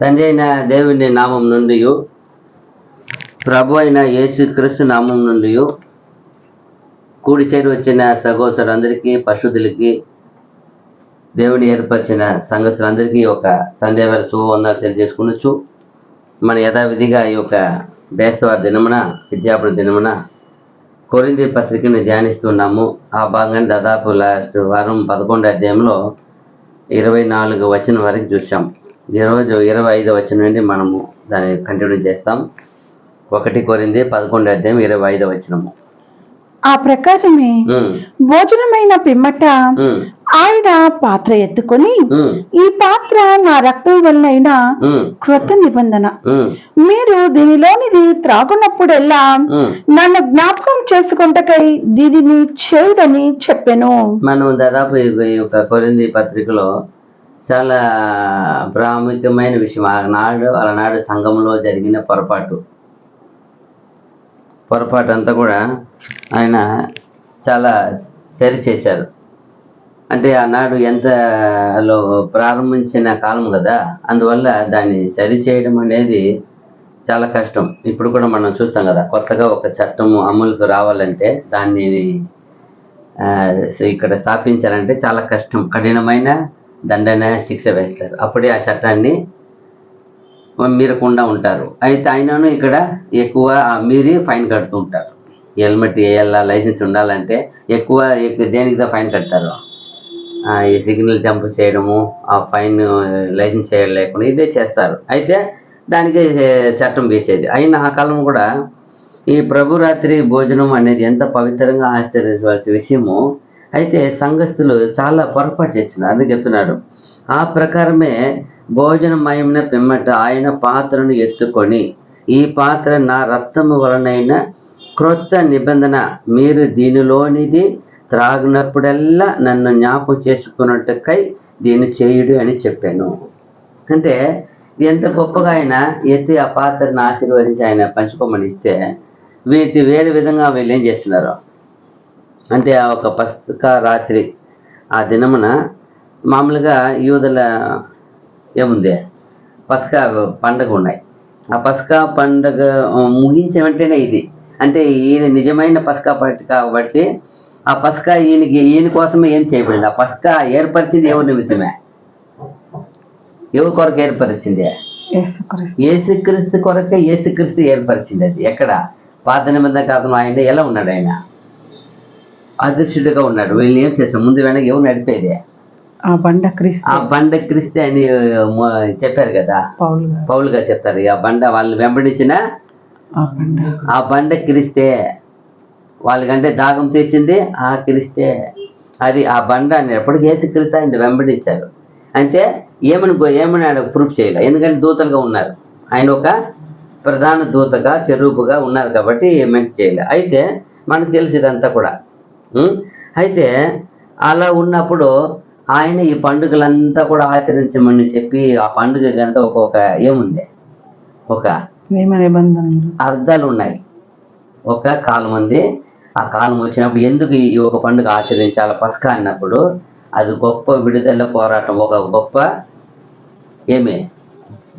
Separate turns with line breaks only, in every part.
తండ్రి అయిన దేవుని నామం నుండి ప్రభు అయిన యేసుక్రీస్తు నామం నుండి కూడి చేరి వచ్చిన సహోదరులందరికీ పరిశుద్ధులకి దేవుని ఏర్పరిచిన సంఘస్థులందరికీ ఒక సంధ్యావేళ శుభవందనాలు తెలియజేసుకునొచ్చు. మన యథావిధిగా ఈ యొక్క బేస్తవార దినమున విద్యాపడ దినమున కొరింథీ పత్రికను ధ్యానిస్తున్నాము. ఆ భాగంగా దాదాపు లాస్ట్ వారం 11వ అధ్యాయంలో 24వ వచనం వరకు చూసాం. ఈరోజు 25వ వచనం నుండి మనము దాన్ని కంటిన్యూ చేస్తాం. 1 కొరింథీ 11వ అధ్యాయం 25వ వచనము.
ఆ ప్రకారమే భోజనమైన పిమ్మట ఆయన పాత్ర ఎత్తుకొని, ఈ పాత్ర నా రక్తం వలన క్రొత్త నిబంధన, మీరు దీనిలోనిది త్రాగునప్పుడెల్లా నన్ను జ్ఞాపకం చేసుకుంటకై దీనిని చేయుడని చెప్పాను.
మనం దాదాపు ఈ యొక్క కొరింథీ పత్రికలో చాలా ప్రాముఖ్యమైన విషయం, అలనాడు సంఘంలో జరిగిన పొరపాటు అంతా కూడా ఆయన చాలా సరి చేశారు. అంటే ఆనాడు ఎంతలో ప్రారంభించిన కాలం కదా, అందువల్ల దాన్ని సరి చేయడం అనేది చాలా కష్టం. ఇప్పుడు కూడా మనం చూస్తాం కదా, కొత్తగా ఒక చట్టము అమలుకు రావాలంటే దాన్ని ఇక్కడ స్థాపించాలంటే చాలా కష్టం, కఠినమైన దండన శిక్ష వేస్తారు. అప్పుడే ఆ చట్టాన్ని మీరకుండా ఉంటారు. అయితే అయినను ఇక్కడ ఎక్కువ మీరి ఫైన్ కడుతూ ఉంటారు. హెల్మెట్ వేయాలా, లైసెన్స్ ఉండాలంటే ఎక్కువ దేనికి ఫైన్ కడతారు. ఈ సిగ్నల్ జంప్ చేయడము, ఆ ఫైన్ లైసెన్స్ చేయడం లేకుండా ఇదే చేస్తారు. అయితే దానికి చట్టం వేసేది. అయిన ఆ కాలం కూడా ఈ ప్రభురాత్రి భోజనం అనేది ఎంత పవిత్రంగా ఆచరించవలసిన విషయము. అయితే సంఘస్థులు చాలా పొరపాటు చేస్తున్నారు. అందుకే చెప్తున్నాడు, ఆ ప్రకారమే భోజనమయమైన పిమ్మట ఆయన పాత్రను ఎత్తుకొని, ఈ పాత్ర నా రక్తము వలనైన క్రొత్త నిబంధన, మీరు దీనిలోనిది త్రాగినప్పుడల్లా నన్ను జ్ఞాపకం చేసుకున్నట్టుకై దీన్ని చేయుడు అని చెప్పాను. అంటే ఎంత గొప్పగా ఆయన ఎత్తి ఆ పాత్రను ఆశీర్వదించి ఆయన పంచుకోమని ఇస్తే, వీటి వేరే విధంగా వీళ్ళు ఏం చేస్తున్నారు అంటే, ఆ ఒక పస్కా రాత్రి ఆ దినమున మామూలుగా యూదుల ఏముంది, పస్కా పండగ ఉన్నాయి. ఆ పస్కా పండగ ముగించిన వెంటనే ఇది, అంటే ఈయన నిజమైన పస్కా పండుగ కాబట్టి ఆ పస్కా ఈయన కోసమే ఏం చేయబడింది. ఆ పస్కా ఏర్పరిచింది ఎవరి నిమిత్తమే, ఎవరి కొరకు ఏర్పరిచింది? యేసుక్రీస్తు కొరకే యేసుక్రీస్తు ఏర్పరిచింది. అది ఎక్కడ? పాత నిబంధన కాలంలో ఆయన ఎలా ఉన్నాడు? ఆయన అదృశ్యుడిగా ఉన్నాడు. వీళ్ళు ఏం చేస్తాం, ముందు వెనక ఎవరు నడిపేది? ఆ బండ క్రీస్తే అని చెప్పారు కదా, పౌలుగా చెప్తారు. ఆ బండ వాళ్ళు వెంబడించిన ఆ బండ క్రీస్తే, వాళ్ళకంటే దాగం తీర్చింది ఆ క్రీస్తే. అది ఆ బండ అని ఎప్పటికీ యేసుక్రీస్తు ఆయన వెంబడించారు. అంటే ఏమని ఆయన ప్రూఫ్ చేయాలి, ఎందుకంటే దూతలుగా ఉన్నారు. ఆయన ఒక ప్రధాన దూతగా కెరూబుగా ఉన్నారు కాబట్టి ఏమని చేయాలి. అయితే మనకు తెలిసి ఇదంతా కూడా. అయితే అలా ఉన్నప్పుడు ఆయన ఈ పండుగలంతా కూడా ఆచరించమని చెప్పి, ఆ పండుగ అంతా ఒక్కొక్క ఏముంది, ఒక అర్థాలు ఉన్నాయి. ఒక కాలం ఉంది. ఆ కాలం వచ్చినప్పుడు ఎందుకు ఈ ఒక పండుగ ఆచరించాలి పస్కా అన్నప్పుడు, అది గొప్ప విడుదల పోరాటం, ఒక గొప్ప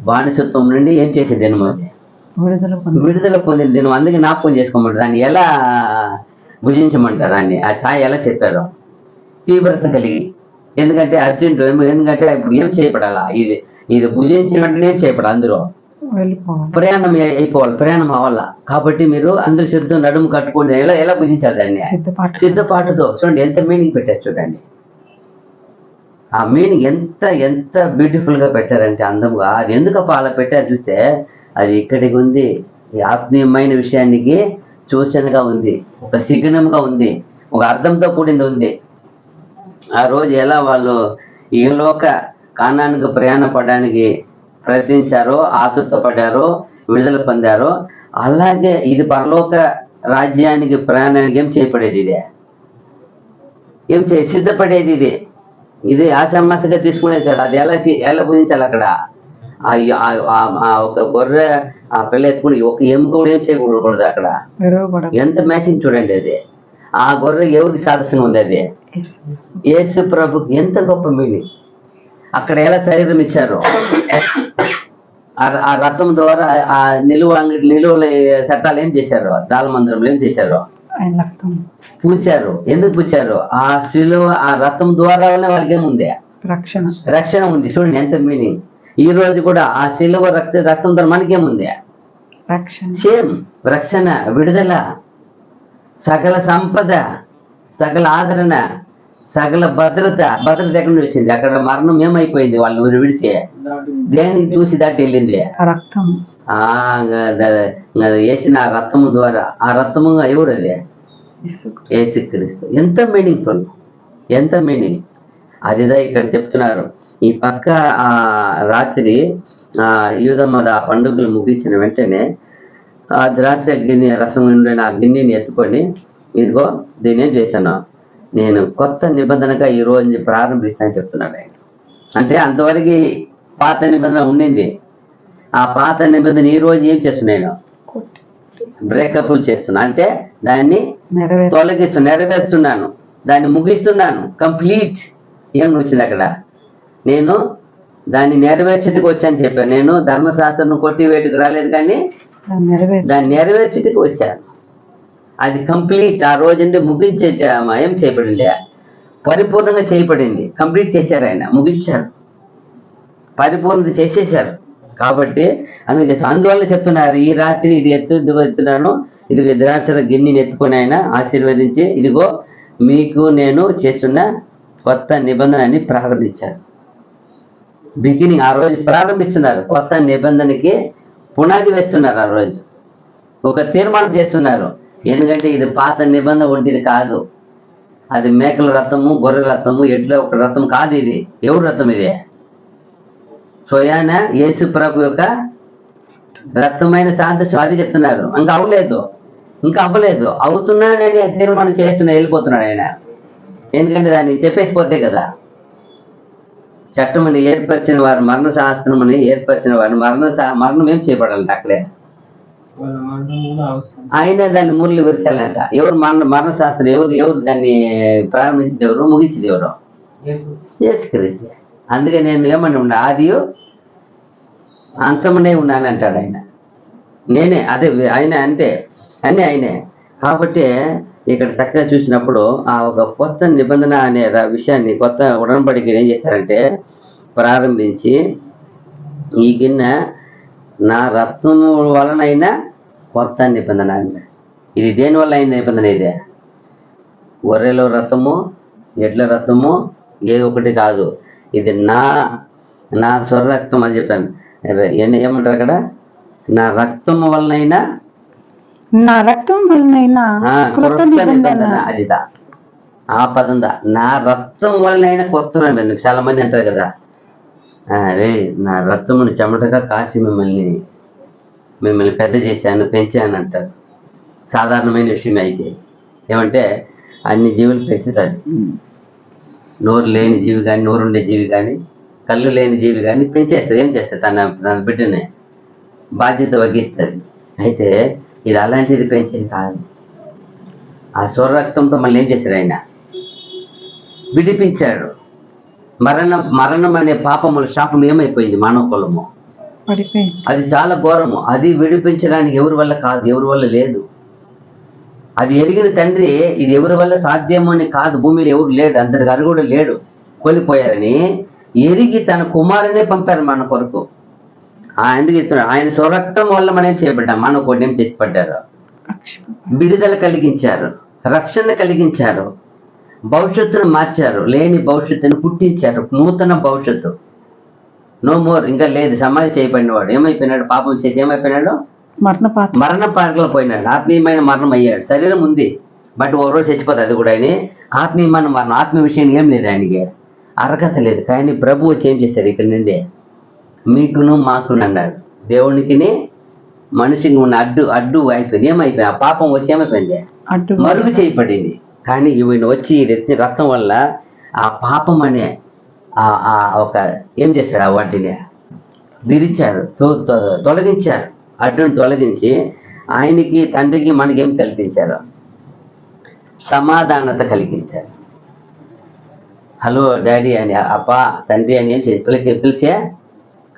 బానిసత్వం నుండి ఏం చేసే దినం, అది విడుదల పొందిన దినం. అందుకే జ్ఞాపకం చేసుకోమంటారు. దాన్ని ఎలా భుజించమంటారు, దాన్ని ఆ ఛాయ్ ఎలా చెప్పారో, తీవ్రత కలిగి. ఎందుకంటే అర్జెంటు, ఎందుకంటే ఇప్పుడు ఏం చేయబడాలా, ఇది భుజించిన వెంటనే ఏం చేయబడాలి, అందులో ప్రయాణం అయిపోవాలి, ప్రయాణం అవ్వాలా. కాబట్టి మీరు అందరూ సిద్ధం నడుము కట్టుకోండి. ఎలా భుజించాలి దాన్ని? సిద్ధపాటుతో. చూడండి ఎంత మీనింగ్ పెట్టారు, చూడండి ఆ మీనింగ్ ఎంత బ్యూటిఫుల్ గా పెట్టారంటే, అందంగా. అది ఎందుకు అలా పెట్టారు చూస్తే, అది ఇక్కడికి ఉంది, ఈ ఆత్మీయమైన విషయానికి సూచనగా ఉంది, ఒక సిగ్నమ్గా ఉంది, ఒక అర్థంతో కూడింది ఉంది. ఆ రోజు ఎలా వాళ్ళు ఈ లోక కానానికి ప్రయాణ పడడానికి ప్రయత్నించారో, ఆతృత పడ్డారో, విడుదల పొందారో, అలాగే ఇది పరలోక రాజ్యానికి ప్రయాణానికి ఏం చేయబడేది, సిద్ధపడేది. ఇది ఆశామాసగా తీసుకునేది కదా. అది ఎలా పూజించాలి అక్కడ? ఒక గొర్రె ఆ పిల్ల ఎత్తుకుని ఒక ఎముక కూడా ఏం చేయకూడదు అక్కడ. ఎంత మ్యాచింగ్ చూడండి. అది ఆ గొర్రె ఎవరికి సాదృశ్యంగా ఉంది? అది యేసు ప్రభుకి. ఎంత గొప్ప మీనింగ్. అక్కడ ఎలా శరీరం ఇచ్చారు, ఆ రథం ద్వారా ఆ నిలువల చట్టాలు ఏం చేశారు, దాల మందిరంలో ఏం చేశారు,
ఆయన రక్తం
పూచారు. ఎందుకు పూచారు? ఆ శిలువ ఆ రథం ద్వారా వాళ్ళకి ఏముంది,
రక్షణ.
రక్షణ ఉంది. చూడండి ఎంత మీనింగ్. ఈ రోజు కూడా ఆ శిలువ రక్తం ద్వారా మనకేముంది,
రక్షణ.
సేమ్ రక్షణ, విడుదల, సకల సంపద, సకల ఆదరణ, సకల భద్రత ఎక్కడి నుంచి వచ్చింది? అక్కడ మరణం ఏమైపోయింది, వాళ్ళు విడిచి దేనికి చూసి దాటి వెళ్ళింది,
రక్తం.
వేసిన ఆ రక్తము ద్వారా. ఆ రక్తము ఎవరు? అది యేసుక్రీస్తు. ఎంత మీనింగ్ఫుల్, ఎంత మీనింగ్. అదిదా ఇక్కడ చెప్తున్నారు. ఈ పక్క ఆ రాత్రి యూదమ్మద ఆ పండుగలు ముగించిన వెంటనే ఆ ద్రాక్ష గిన్నె రసం ఉండిన ఆ గిన్నెని ఎత్తుకొని, ఇదిగో దీన్ని ఏం చేశాను నేను, కొత్త నిబంధనగా ఈ రోజు ప్రారంభిస్తానని చెప్తున్నాడు ఆయన. అంటే అంతవరకు పాత నిబంధన ఉండింది. ఆ పాత నిబంధన ఈ రోజు ఏం చేస్తున్నాను, బ్రేకప్ చేస్తున్నా. అంటే దాన్ని నెరవేరుస్తున్నాను, దాన్ని ముగిస్తున్నాను. కంప్లీట్ ఏం వచ్చింది అక్కడ, నేను దాన్ని నెరవేర్చడానికి వచ్చాను చెప్పాను. నేను ధర్మశాస్త్రం కొట్టివేటికి రాలేదు, కానీ దాన్ని నెరవేర్చడానికి వచ్చాను. అది కంప్లీట్. ఆ రోజంటే ముగించే ఏం చేయబడింది, పరిపూర్ణంగా చేయబడింది. కంప్లీట్ చేశారు, ఆయన ముగించారు, పరిపూర్ణత చేసేశారు. కాబట్టి అందువల్ల చెప్తున్నారు, ఈ రాత్రి ఇది ఎత్తున్నాను, ఇది ద్రాక్ష గిన్నెని ఎత్తుకొని ఆయన ఆశీర్వదించి, ఇదిగో మీకు నేను చేస్తున్న కొత్త నిబంధనని ప్రారంభించారు. బిగినింగ్ ఆ రోజు ప్రారంభిస్తున్నారు, కొత్త నిబంధనకి పునాది వేస్తున్నారు. ఆ రోజు ఒక తీర్మానం చేస్తున్నారు. ఎందుకంటే ఇది పాత నిబంధన వంటిది కాదు. అది మేకల రథము, గొర్రె రథము, ఎడ్ల ఒక రథం కాదు. ఇది ఎవరు రథం? ఇది స్వయాన యేసు ప్రభు యొక్క రక్తమైన సాదృశ్యం. అది చెప్తున్నారు. ఇంకా అవ్వలేదు. అవుతున్నాడని తీర్మానం వెళ్ళిపోతున్నాడు ఆయన. ఎందుకంటే దాన్ని చెప్పేసిపోతే కదా. చట్టమని ఏర్పరిచిన వారు, మరణ శాస్త్రమని ఏర్పరిచిన వారు మరణం ఏం చేయబడాలంట అక్కడే. ఆయన దాన్ని మురళి విరిచాలంట. ఎవరు మరణ శాస్త్రం, ఎవరు దాన్ని ప్రారంభించింది, ఎవరు ముగించింది, ఎవరు? యేసుక్రీస్తు. అందుకే నేను ఏమని ఉన్నా, ఆది అంతమనే ఉన్నాను అంటాడు ఆయన. నేనే అదే ఆయన, అంతే అని ఆయనే. కాబట్టి ఇక్కడ చక్కగా చూసినప్పుడు ఆ ఒక కొత్త నిబంధన అనే విషయాన్ని, కొత్త ఉడనబడిక ఏం చేశారంటే ప్రారంభించి, ఈ గిన్నె నా రక్తం వలనైనా కొత్త నిబంధన. ఇది దేని వల్ల అయిన నిబంధన? ఇదే గొర్రెల రథము, ఎడ్ల రథము ఏ ఒకటి కాదు. ఇది నా స్వరక్తం అని చెప్తాను. ఏమంటారు అక్కడ? నా రక్తం వలనైనా కొత్త నిబంధన. అదిదా ఆ పదందా, నా రక్తం వలనైనా కొత్త నిబంధన. చాలా మంది అంటారు కదా, అరే నా రక్తముని చెమటగా కాచి మిమ్మల్ని పెద్ద చేశాను, పెంచాను అంటారు. సాధారణమైన విషయం అయితే ఏమంటే అన్ని జీవులు పెంచుతుంది. నోరు లేని జీవి కానీ, నోరుండే జీవి కానీ, కళ్ళు లేని జీవి కానీ పెంచేస్తుంది. ఏం చేస్తుంది? తన బిడ్డనే బాధ్యత వహిస్తుంది. అయితే ఇది అలాంటిది పెంచేది కాదు. ఆ స్వరక్తంతో మళ్ళీ ఏం చేశాడు? ఆయన విడిపించాడు. మరణం అనే పాపముల శాపం ఏమైపోయింది? మానవ కులము అది చాలా ఘోరము. అది విడిపించడానికి ఎవరి వల్ల కాదు, ఎవరి వల్ల లేదు. అది ఎరిగిన తండ్రి ఇది ఎవరి వల్ల సాధ్యము అని కాదు. భూమిలో ఎవరు లేడు, అందరికి అరు కూడా లేడు, కోల్పోయారని ఎరిగి తన కుమారునే పంపారు మన కొరకు. ఎందుకు చెప్తున్నాడు? ఆయన స్వరక్తం వల్ల మనం ఏం చేయబడ్డాం, మన కొన్ని ఏం చేసిపడ్డారు, విడుదల కలిగించారు, రక్షణ కలిగించారు, భవిష్యత్తును మార్చారు, లేని భవిష్యత్తును పుట్టించారు, నూతన భవిష్యత్తు. నో మోర్, ఇంకా లేదు. సమాధి చేయబడినవాడు ఏమైపోయినాడు? పాపం చేసి ఏమైపోయినాడు? మరణ పాటలో పోయినాడు. ఆత్మీయమైన మరణం అయ్యాడు. శరీరం ఉంది, బట్ ఓ రోజు చచ్చిపోతుంది. అది కూడా ఆయన ఆత్మీయమైన మరణం. ఆత్మీయ విషయం ఏం లేదు, ఆయనకి అర్హత లేదు. కానీ ప్రభు వచ్చి ఏం చేశారు? ఇక్కడ నుండి మీకును మాకును అన్నాడు. దేవునికి మనిషికి ఉన్న అడ్డు అయిపోయింది. ఏమైపోయింది? ఆ పాపం వచ్చి ఏమైపోయింది? మరుగు చేయబడింది. కానీ ఈయన వచ్చి రక్తం వల్ల ఆ పాపం అనే ఒక ఏం చేశాడు? ఆ వాటిని విరిచారు, తొలగించారు. అడ్డును తొలగించి ఆయనకి, తండ్రికి, మనకేం కల్పించారు? సమాధానత కలిగించారు. హలో డాడీ అని, అప్పా, తండ్రి అని ఏం చేసి పిలిచే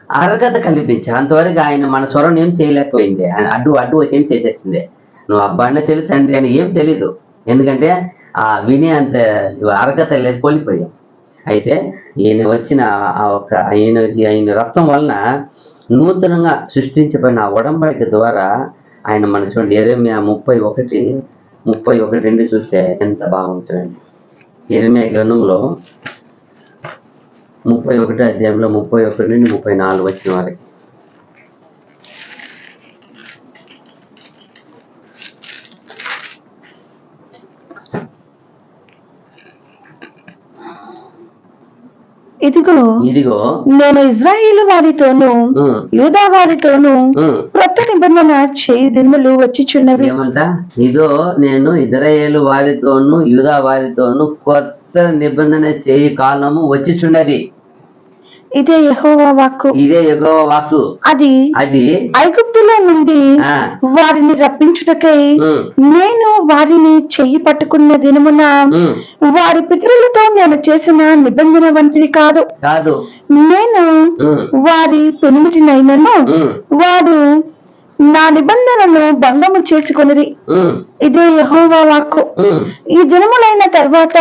అర్హత కల్పించారు. అంతవరకు ఆయన మన స్వరం ఏం చేయలేకపోయింది. ఆయన అడ్డు వచ్చి ఏం చేసేస్తుంది. నువ్వు అబ్బాయినే తెలియదు, తండ్రి అని ఏం తెలీదు. ఎందుకంటే విని అంత అర్హత లేదు, కోల్పోయాం. అయితే ఈయన వచ్చిన ఆయన రక్తం వలన నూతనంగా సృష్టించబడిన ఆ ఒడంబడిక ద్వారా ఆయన మన చూడండి, యెరెమయా 31:2 చూస్తే ఎంత బాగుంటుందండి. యెరెమయా గ్రంథంలో 31 అధ్యాయంలో 31 నుండి 34 వచ్చిన వారికి.
ఇదిగో నేను ఇజ్రాయేలు వారితోనూ యూదా వారితోనూ క్రొత్త నిబంధన చేయు దినములు వచ్చిచున్నవి.
ఏమంట? ఇదో నేను ఇజ్రాయేలు వారితోనూ యూదా వారితోనూ కొత్త నిబంధన చేయి కాలము వచ్చిచున్నది.
ఇదే యెహోవా వాక్కు. అది ఐగుప్తులో నుండి వారిని రప్పించుటకై నేను వారిని చెయ్యి పట్టుకున్న దినమున వారి పితరులతో నేను చేసిన నిబంధన వంటిది కాదు. నేను వారి పెనిమిటినైనను వారు నా నిబంధనను భంగము చేసుకొనిరి. ఇదే యెహోవా వాక్కు. ఈ దినములైన తర్వాత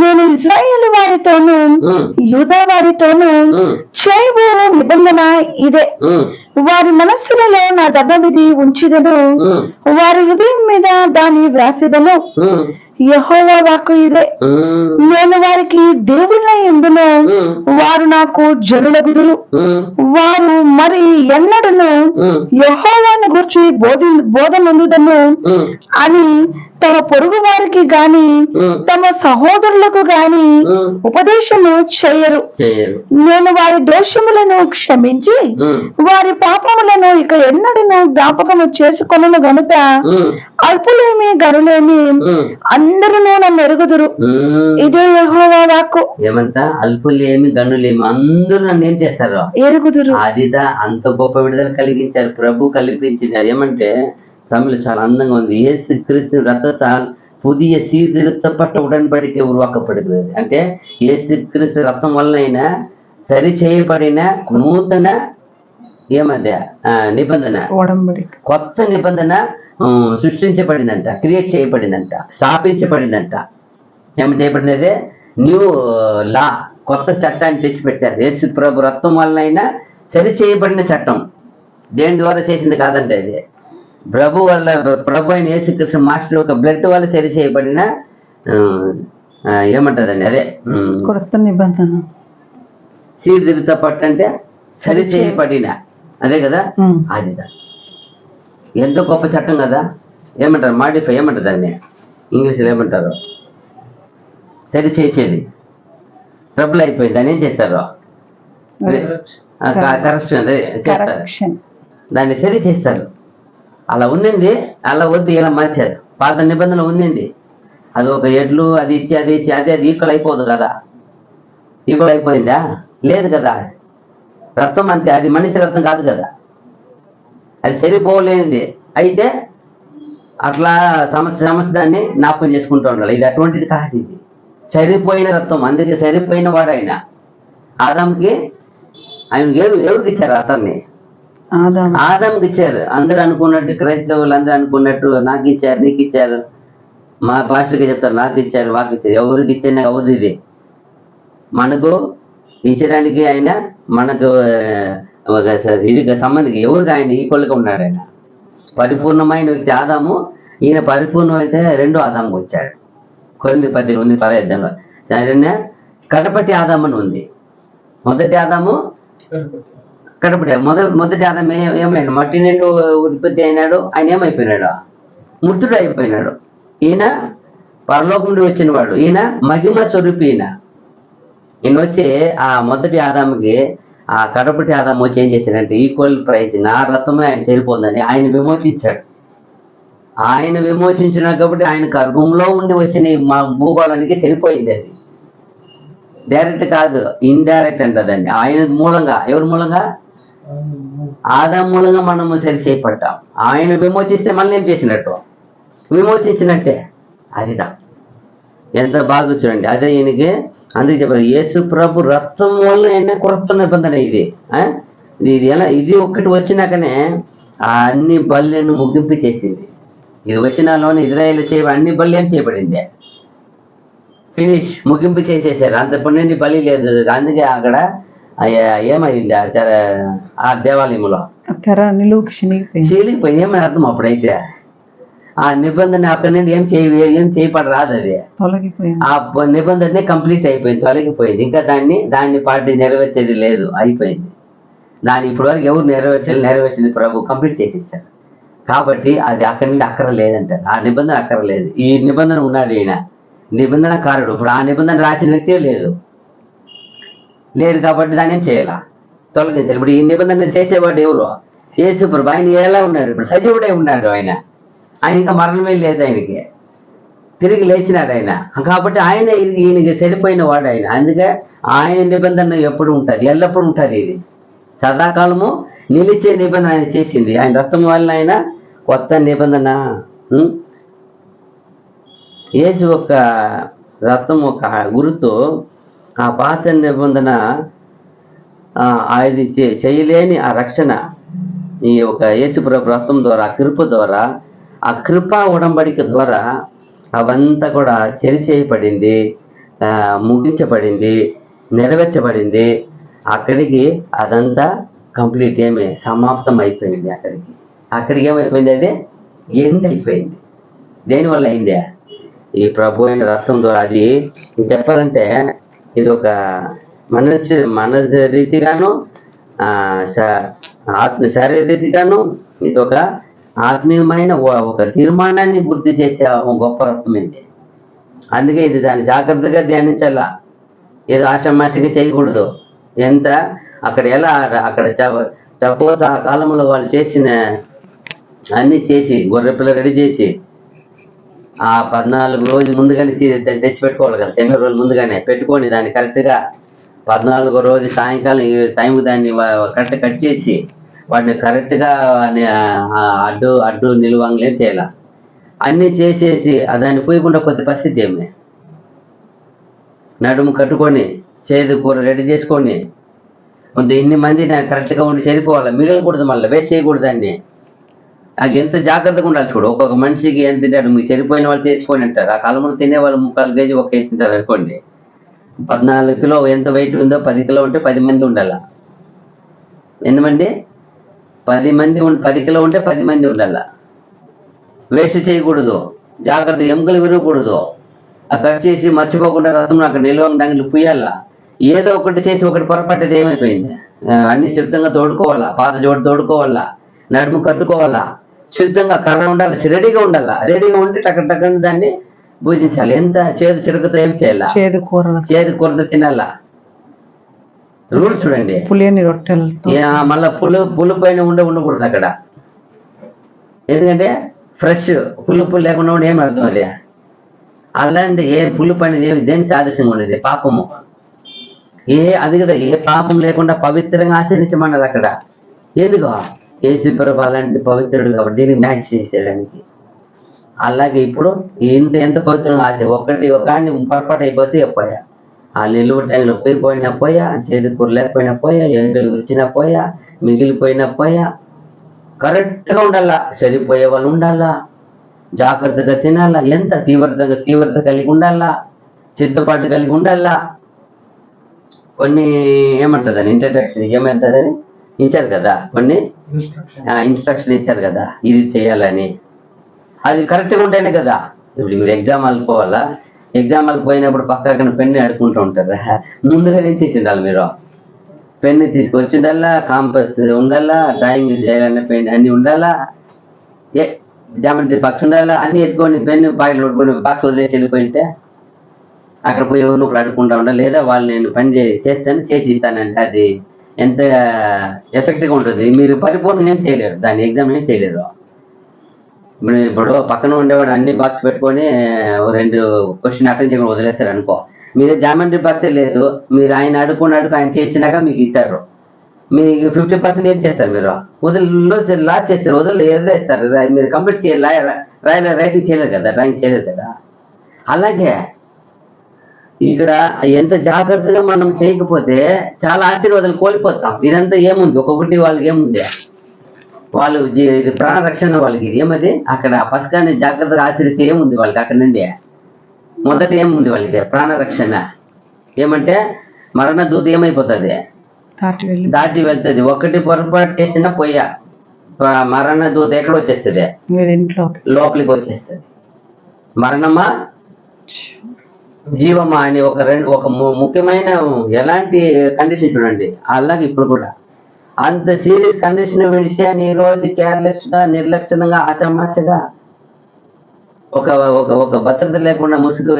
నేను ఇశ్రాయేలు వారితోనూ యూదా వారితోనూ చేయబో నిబంధన ఇదే. వారి మనస్సులలో నా దబ్బవిధి ఉంచిదను, వారి హృదయం మీద దాన్ని వ్రాసిదను. యెహోవా వాక్కు ఇదే. నేను వారికి దేవుళ్ళై ఉండును, వారు నాకు జనులగుదురు. వారు మరి ఎన్నడను యెహోవాను గురించి బోధనందుదను అని తమ పొరుగు వారికి గాని తమ సహోదరులకు గాని ఉపదేశము చేయరు. నేను వారి దోషములను క్షమించి వారి పాపములను ఇక ఎన్నడను జ్ఞాపకము చేసుకొనను గనుక అల్పులేమి గనులేమి అందరూ నన్ను ఎరుగుదురు. ఇదే యెహోవా వాక్కు.
ఏమంట? అల్పులేమి గనులేమి అందరూ నన్ను ఏం చేస్తారు?
ఎరుగుదురు.
అదిదా అంత గొప్ప విడుదల కలిగించారు, ప్రభు కల్పించారు. ఏమంటే తమిళ చాలా అందంగా ఉంది. యేసు கிறிஸ்து ரத்தத்தால் புதிய சீர்திருத்தப்பட்ட உடன்படிக்கை உருவாக்கப்படுகிறது. అంటే యేసు క్రీస్తు రక్తం వలన అయినా సరి చేయబడిన నూతన ఏమది నిబంధన, కొత్త నిబంధన సృష్టించబడిందంట, క్రియేట్ చేయబడిందంట, స్థాపించబడిందంట. ఏమి చేయబడినదే? న్యూ లా, కొత్త చట్టాన్ని తెచ్చిపెట్టారు. యేసు ప్రభు రక్తం వలన అయినా సరి చేయబడిన చట్టం. దేని ద్వారా చేసింది కాదంటే అది ప్రభు అయిన యేసుక్రీస్తు మాస్టర్ యొక్క బ్లడ్ వల్ల సరి చేయబడిన ఏమంటారండి అదే
కొత్త నిబంధన.
సీర్దిద్దుతపట్టు అంటే సరి చేయబడిన, అదే కదా. అది ఎంతో గొప్ప చట్టం కదా. ఏమంటారు? మాడిఫై ఏమంటారు దాన్ని ఇంగ్లీష్లో? ఏమంటారు? సరి చేసేది. ట్రబుల్ అయిపోయింది దాన్ని ఏం చేస్తారు? కరప్షన్ అదే చేస్తారు, దాన్ని సరి చేస్తారు. అలా ఉండింది, అలా వద్దు ఇలా మార్చారు. పాత నిబంధన ఉండింది, అది ఒక ఎడ్లు అది ఇచ్చి అది ఈక్వల్ అయిపోదు కదా. ఈక్వల్ అయిపోయిందా? లేదు కదా. రక్తం అంతే, అది మనిషి రక్తం కాదు కదా, అది సరిపోలేనిది. అయితే అట్లా సమస్య దాన్ని జ్ఞాపకం చేసుకుంటూ ఉండాలి. ఇది అటువంటిది కాదు, ఇది సరిపోయిన రక్తం. అందుకే సరిపోయిన వాడు ఆయన. ఆదాంకి ఆయన ఎవరికి ఇచ్చారు? అతన్ని ఆదాంకి ఇచ్చారు. అందరూ అనుకున్నట్టు, క్రైస్తవులు అందరూ అనుకున్నట్టు నాకు ఇచ్చారు, నీకు ఇచ్చారు. మా పాస్టర్కి చెప్తారు నాకు ఇచ్చారు, వాకి ఇచ్చారు. ఎవరికి ఇచ్చారు? ఎవరిది? ఇది మనకు ఇచ్చడానికి ఆయన మనకు ఇది సంబంధించి ఎవరికి ఆయన ఈక్వల్గా ఉన్నాడు. ఆయన పరిపూర్ణమైన వ్యక్తి ఆదాము. ఈయన పరిపూర్ణమైతే రెండో ఆదాముకు వచ్చాడు. కొన్ని 18 కడపటి ఆదాము అని ఉంది. మొదటి ఆదాము మొదటి ఆదాము ఏమైనా మట్టి నుండి ఉత్పత్తి అయినాడు. ఆయన ఏమైపోయినాడు? మృతుడు అయిపోయినాడు. ఈయన పరలోకం నుండి వచ్చిన వాడు. ఈయన మహిమ స్వరూపి. ఈయన వచ్చి ఆ మొదటి ఆదాముకి ఆ కడపటి ఆదాము వచ్చి ఏం చేశాడంటే ఈక్వల్ ప్రైజ్, నా రక్తమే ఆయన సరిపోతుందని ఆయన విమోచించాడు. ఆయన విమోచించిన కాబట్టి ఆయన గర్భంలో ఉండి వచ్చిన మా భూగోళానికి సరిపోయింది. అది డైరెక్ట్ కాదు, ఇండైరెక్ట్ అంటదండి. ఆయన మూలంగా, ఎవరి మూలంగా? ఆదాం మూలంగా మనము సరి చేయబడ్డాం. ఆయన విమోచిస్తే మళ్ళీ ఏం చేసినట్టు? విమోచించినట్టే. అదిదా ఎంత బాగా చూడండి. అదే ఈయనకి అందుకే చెప్పారు, యేసు ప్రభు రక్తం వల్ల కొత్త నిబంధన ఇది. ఇది ఎలా ఇది ఒక్కటి వచ్చినాకనే ఆ అన్ని బలులను ముగింపు చేసింది. ఇది వచ్చినలోనే ఇజ్రాయేల్ అన్ని బలి ఏం చేయబడింది, ఫినిష్, ముగింపు చేసేసారు. అంతప్పటి నుండి బలి లేదు. అందుకే అక్కడ ఏమైంది ఆ దేవాలయంలో చీలిపోయింది. ఏమని అర్థం అప్పుడైతే ఆ నిబంధన అక్కడి నుండి ఏం చేయబడి రాదు, అది ఆ నిబంధన కంప్లీట్ అయిపోయింది, తొలగిపోయింది. ఇంకా దాన్ని పార్టీ నెరవేర్చేది లేదు, అయిపోయింది. దాన్ని ఇప్పటి వరకు ఎవరు నెరవేర్చింది ప్రభు కంప్లీట్ చేసేసారు. కాబట్టి అది అక్కడి నుండి అక్కర లేదంటారు. ఆ నిబంధన అక్కర లేదు. ఈ నిబంధన ఉన్నాడు ఈయన నిబంధనకారుడు. ఇప్పుడు ఆ నిబంధన రాసిన వ్యక్తే లేదు కాబట్టి దాన్ని ఏం చేయాల, తొలగించాలి. ఇప్పుడు ఈ నిబంధన చేసేవాడు ఎవరు? యేసు ప్రభు. ఆయన ఎలా ఉన్నాడు? ఇప్పుడు సజీవుడే ఉన్నాడు. ఆయన ఇంకా మరణమే లేదు, ఆయనకి తిరిగి లేచినాడు ఆయన. కాబట్టి ఆయన ఈయనకి సరిపోయిన వాడు ఆయన. అందుకే ఆయన నిబంధన ఎప్పుడు ఉంటుంది, ఎల్లప్పుడూ ఉంటుంది. ఇది సదాకాలము నిలిచే నిబంధన ఆయన చేసింది. ఆయన రక్తం వల్ల ఆయన కొత్త నిబంధన. యేసు ఒక రక్తం ఒక గుర్తు. ఆ పాత నిబంధన అది చేయలేని ఆ రక్షణ ఈ ఒక యేసు ప్రభు రక్తం ద్వారా, ఆ కృప ద్వారా, ఆ కృపా ఉడంబడిక ద్వారా అవంతా కూడా చెరిచేయబడింది, ముగించబడింది, నెరవేర్చబడింది. అక్కడికి అదంతా కంప్లీట్ సమాప్తం అయిపోయింది. అక్కడికి ఏమైపోయింది? అది ఎండ్ అయిపోయింది. దేనివల్ల అయిందే? ఈ ప్రభు అయిన రక్తం ద్వారా. అది చెప్పాలంటే ఇది ఒక మనసు రీతిగాను, శారీరరీతిగాను ఇది ఒక ఆత్మీయమైన ఒక తీర్మానాన్ని గుర్తు చేసే గొప్ప రక్తం ఇది. అందుకే ఇది దాన్ని జాగ్రత్తగా ధ్యానించాలా. ఏదో ఆషామాషిగా చేయకూడదు. ఎంత అక్కడ ఎలా అక్కడ సపోజ్ ఆ కాలంలో వాళ్ళు చేసిన అన్నీ చేసి గొర్రెపిల్ల రెడీ చేసి ఆ 14 రోజుల ముందుగానే తెచ్చి పెట్టుకోవాలి కదా. 9 రోజుల ముందుగానే పెట్టుకొని దాన్ని కరెక్ట్గా 14వ రోజు సాయంకాలం ఈ టైంకి దాన్ని కరెక్ట్ కట్ చేసి వాటిని కరెక్ట్గా అడ్డు నిలువంగలేం చేయాల. అన్నీ చేసేసి దాన్ని పోయకుండా కొద్ది పరిస్థితి ఏమి, నడుము కట్టుకొని చేదు కూర రెడీ చేసుకొని కొంత ఇన్ని మంది కరెక్ట్గా ఉండి చనిపోవాలి, మిగలకూడదు, మళ్ళీ వేస్ట్ చేయకూడదు. దాన్ని అది ఎంత జాగ్రత్తగా ఉండాలి చూడు. ఒక్కొక్క మనిషికి ఎంత తింటాడు, మీకు చనిపోయిన వాళ్ళు తెచ్చుకొని ఉంటారు. ఆ కాలంలో తినేవాళ్ళు 3/4 కేజీ 1 కేజీ తింటారు అనుకోండి. 14 కిలో ఎంత వెయిట్ ఉందో 10 కిలో ఉంటే 10 మంది ఉండాల. ఎంతమంది? 10 మంది 10 కిలో ఉంటే 10 మంది ఉండాల. వేస్ట్ చేయకూడదు, జాగ్రత్త, ఎముకలు విరగకూడదు. కట్ చేసి మర్చిపోకుండా రసం అక్కడ నిల్వంగా పుయ్యాల. ఏదో ఒకటి చేసి ఒకటి పొరపాటు ఏమైపోయింది, అన్ని శుద్ధంగా తోడుకోవాలా, పాత జోడు తోడుకోవాలా, నడుము కట్టుకోవాలా, శుద్ధంగా కర్ర ఉండాలి, రెడీగా ఉండాలా. రెడీగా ఉంటే టక్కన దాన్ని పూజించాలి. ఎంత చేదు చిరుకుతో ఏం చేయాలా, చేదు కూరతో తినాలా. రూల్స్ చూడండి.
పులియని రొట్టెలు
మళ్ళీ పులుపు పైన ఉండకూడదు అక్కడ. ఎందుకంటే ఫ్రెష్ పులుపు లేకుండా ఉండి ఏమి అర్థం అది. అలాంటి ఏ పులుపు అనేది దేని సాదృశ్యంగా ఉండేది? పాపము. అది కదా, ఏ పాపం లేకుండా పవిత్రంగా ఆచరించమన్నది అక్కడ. ఎందుకో యేసు ప్రభు అలాంటి పవిత్రుడు కాబట్టి దీనికి మ్యాచ్ చేసేయడానికి. అలాగే ఇప్పుడు ఎంత పవిత్రంగా ఒకటి పొరపాటు అయిపోతే పోయా, ఆ నిలువ టైంలో పోయినా పోయా, చేదు కూర లేకపోయినా పోయా, ఎండలు వచ్చినా పోయా, మిగిలిపోయినా పోయా. కరెక్ట్గా ఉండాలా. చనిపోయే వాళ్ళు ఉండాలా, జాగ్రత్తగా తినాలా, ఎంత తీవ్రత కలిగి ఉండాలా, సిద్ధపాటు కలిగి ఉండాలా. కొన్ని ఏమంటుందని ఇంట్రడక్షన్ ఏమంటుందని ఇచ్చారు కదా, కొన్ని ఇన్స్ట్రక్షన్ ఇచ్చారు కదా, ఇది చేయాలని. అది కరెక్ట్గా ఉంటేనే కదా. ఇప్పుడు మీరు ఎగ్జామ్ పోవాలా, ఎగ్జామ్ పోయినప్పుడు పక్కన పెన్ను ఆడుకుంటూ ఉంటారు. ముందుగా నుంచి ఉండాలి. మీరు పెన్ను తీసుకొచ్చి ఉండాలా, కాంపస్ ఉండాలా, డ్రాయింగ్ చేయాలన్న పెన్ అన్నీ ఉండాలా, జామెట్రీ బాక్స్ ఉండాలా, అన్నీ ఎత్తుకొని పెన్ను పాకెట్ కొట్టుకొని బాక్స్ వదిలేసి వెళ్ళిపోయింటే అక్కడ పోయి ఎవరు ఒకరు అడుకుంటా ఉండాలి. లేదా వాళ్ళు నేను పని చేస్తాను చేసి ఇస్తానంటే అది ఎంత ఎఫెక్ట్గా ఉంటుంది. మీరు పరిపూర్ణం ఏం చేయలేరు, దాన్ని ఎగ్జామ్ ఏం చేయలేరు. ఇప్పుడు పక్కన ఉండేవాడు అన్ని బాక్స్ పెట్టుకొని 2 క్వశ్చన్ అటెండ్ చేయకుండా వదిలేస్తారు అనుకో. మీరు జామెట్రీ బాక్సే లేదు, మీరు ఆయన అడుగుకున్నాడు, ఆయన చేసినాక మీకు ఇస్తారు. మీకు 50% ఏం చేస్తారు? మీరు లాస్ చేస్తారు, వదిలేస్తారు. మీరు కంప్లీట్ చేయాలి, రైటింగ్ చేయలేదు కదా, డ్రాయింగ్ చేయలేదు కదా. అలాగే ఇక్కడ ఎంత జాగ్రత్తగా మనం చేయకపోతే చాలా ఆశీర్వాదాలు కోల్పోతాం. ఇదంతా ఏముంది, ఒక్కొక్కటి వాళ్ళకి ఏముంది, వాళ్ళు ఇది ప్రాణరక్షణ వాళ్ళకి. ఇది ఏమది, అక్కడ పసకాన్ని జాగ్రత్తగా ఆచరిస్తే ఏముంది వాళ్ళకి? అక్కడ నుండి మొదట ఏముంది వాళ్ళకి? ప్రాణరక్షణ. ఏమంటే మరణ దూత ఏమైపోతుంది? దాటి వెళ్తుంది. ఒకటి పొరపాటు చేసినా పోయా, మరణ దూత ఎక్కడ వచ్చేస్తుంది? లోపలికి వచ్చేస్తుంది. మరణమా జీవమా అని ఒక ముఖ్యమైన ఎలాంటి కండిషన్ చూడండి. అలాగే ఇప్పుడు కూడా అంత సీరియస్ కండిషన్ విషయాన్ని ఈ రోజు కేర్లెస్ గా, నిర్లక్ష్యంగా, ఆశామాషగా, ఒక ఒక ఒక భద్రత లేకుండా ముసుగు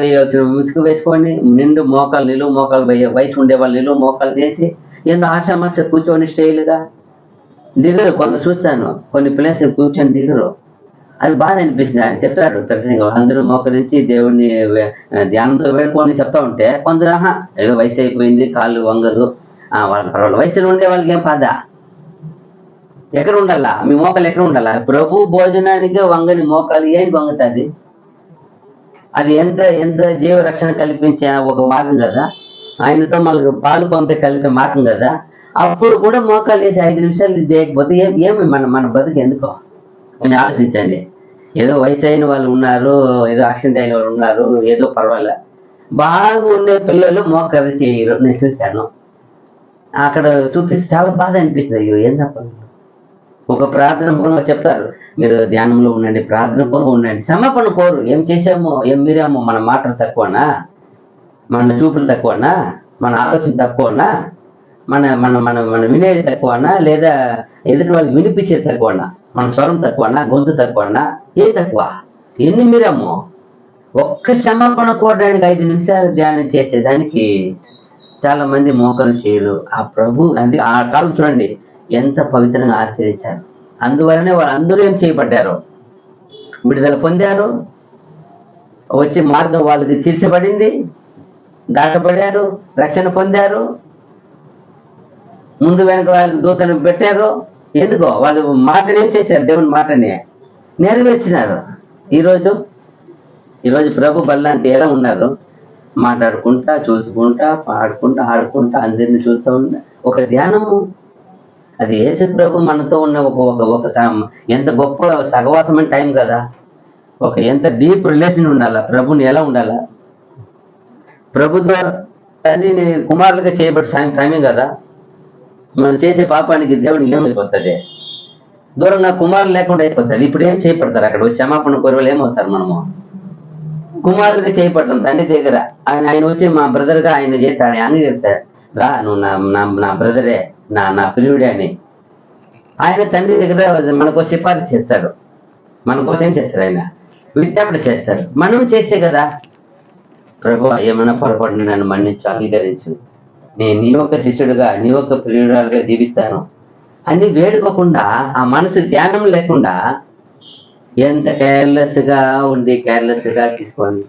వేసుకొని నిలువు మోకాలు వయసు ఉండే వాళ్ళు నిలువు మోకాలు చేసి ఏందో ఆశామాష కూర్చొని స్టైల్గా దిగరు. కొంత చూస్తాను, కొన్ని ప్లేస్ కూర్చొని దిగరు. అది బాధ అనిపిస్తుంది. ఆయన చెప్తారు ప్రత్యేకంగా అందరూ మోకరించి దేవుడిని ధ్యానంతో వేడుకొని చెప్తా ఉంటే కొందరు ఏదో వయసు అయిపోయింది, కాళ్ళు వంగదు, వాళ్ళ పర్వాలేదు. వయసులో ఉండే వాళ్ళకి ఏం బాధ? ఎక్కడ ఉండాలా? మీ మోకాలు ఎక్కడ ఉండాలా? ప్రభు భోజనానికి వంగని మోకాలు ఏంటి వంగుతుంది? అది ఎంత ఎంత జీవరక్షణ కల్పించే ఒక మార్గం కదా, ఆయనతో మనకు పాలు పంపే కలిపే మార్గం కదా. అప్పుడు కూడా మోకాలు వేసి 5 నిమిషాలు చేయకపోతే ఏమి మన బతుకు ఎందుకో కొంచెం ఆలోచించండి. ఏదో వయసు అయిన వాళ్ళు ఉన్నారు, ఏదో యాక్సిడెంట్ అయిన వాళ్ళు ఉన్నారు, ఏదో పర్వాలే. బాగా ఉండే పిల్లలు మోకాలు చేయరు. నేను చూశాను, అక్కడ చూపిస్తే చాలా బాధ అనిపిస్తుంది. అయ్యో ఏం తప్ప. ఒక ప్రార్థన పూర్వంగా చెప్తారు, మీరు ధ్యానంలో ఉండండి, ప్రార్థన పూర్వం ఉండండి, సమర్పణ కోరు. ఏం చేసామో, ఏం మీరామో, మన మాటలు తక్కువనా, మన చూపులు తక్కువనా, మన ఆలోచన తక్కువనా, మన మన మన మన వినేది తక్కువనా, లేదా ఎదుటి వాళ్ళకి వినిపించేది తక్కువనా, మన స్వరం తక్కువనా, గొంతు తక్కువనా, ఏ తక్కువ? ఎన్ని మీరామో. ఒక్క సమర్పణ కోరడానికి 5 నిమిషాలు ధ్యానం చేసేదానికి చాలా మంది మోకలు చేయరు. ఆ ప్రభు అంటే ఆ కాలం చూడండి ఎంత పవిత్రంగా ఆచరించారు. అందువలనే వాళ్ళందరూ ఏం చేయబడ్డారు? విడుదల పొందారు. వచ్చే మార్గం వాళ్ళకి తీర్చబడింది, దాటబడారు, రక్షణ పొందారు. ముందు వెనక వాళ్ళు దూతను పెట్టారు. ఎందుకో వాళ్ళు మాటని ఏం చేశారు? దేవుని మాటని నెరవేర్చినారు. ఈరోజు ప్రభు బల్లాంటి ఎలా ఉన్నారు? మాట్లాడుకుంటా, చూసుకుంటా, పాడుకుంటా, ఆడుకుంటా, అందరిని చూస్తూ ఉంటా. ఒక ధ్యానము. అది యేసు ప్రభు మనతో ఉన్న ఒక ఎంత గొప్ప సహవాసమైన టైం కదా. ఒక ఎంత డీప్ రిలేషన్ ఉండాలా? ప్రభుని ఎలా ఉండాలా? ప్రభు ద్వారా తండ్రిని కుమారులుగా చేయబడి టైమే కదా. మనం చేసే పాపానికి దేవుడికి ఏమైపోతుంది? దూరంగా కుమారులు లేకుండా అయిపోతుంది. ఇప్పుడు ఏం చేయబడతారు? అక్కడ క్షమాపణ కోరికలు ఏమవుతారు? మనము కుమారులుగా చేయబడతాం తండ్రి దగ్గర. ఆయన వచ్చి మా బ్రదర్గా ఆయన చేస్తాడు, ఆయన చేస్తాడు, రా నువ్వు నా బ్రదరే, నా ప్రియుడే అని. ఆయన తండ్రి దగ్గర మనకు సిఫారసు చేస్తాడు. మన కోసం ఏం చేస్తాడు? ఆయన విజ్ఞాపన చేస్తాడు. మనం చేస్తే కదా, ప్రభు ఏమైనా పొరపాటు నన్ను మన్నించు, అంగీకరించు, నేను నీ యొక్క శిష్యుడుగా, నీ యొక్క ప్రియుడుగా జీవిస్తాను అని వేడుకోకుండా, ఆ మనసు ధ్యానం లేకుండా ఎంత కేర్లెస్గా ఉండి కేర్లెస్గా తీసుకొని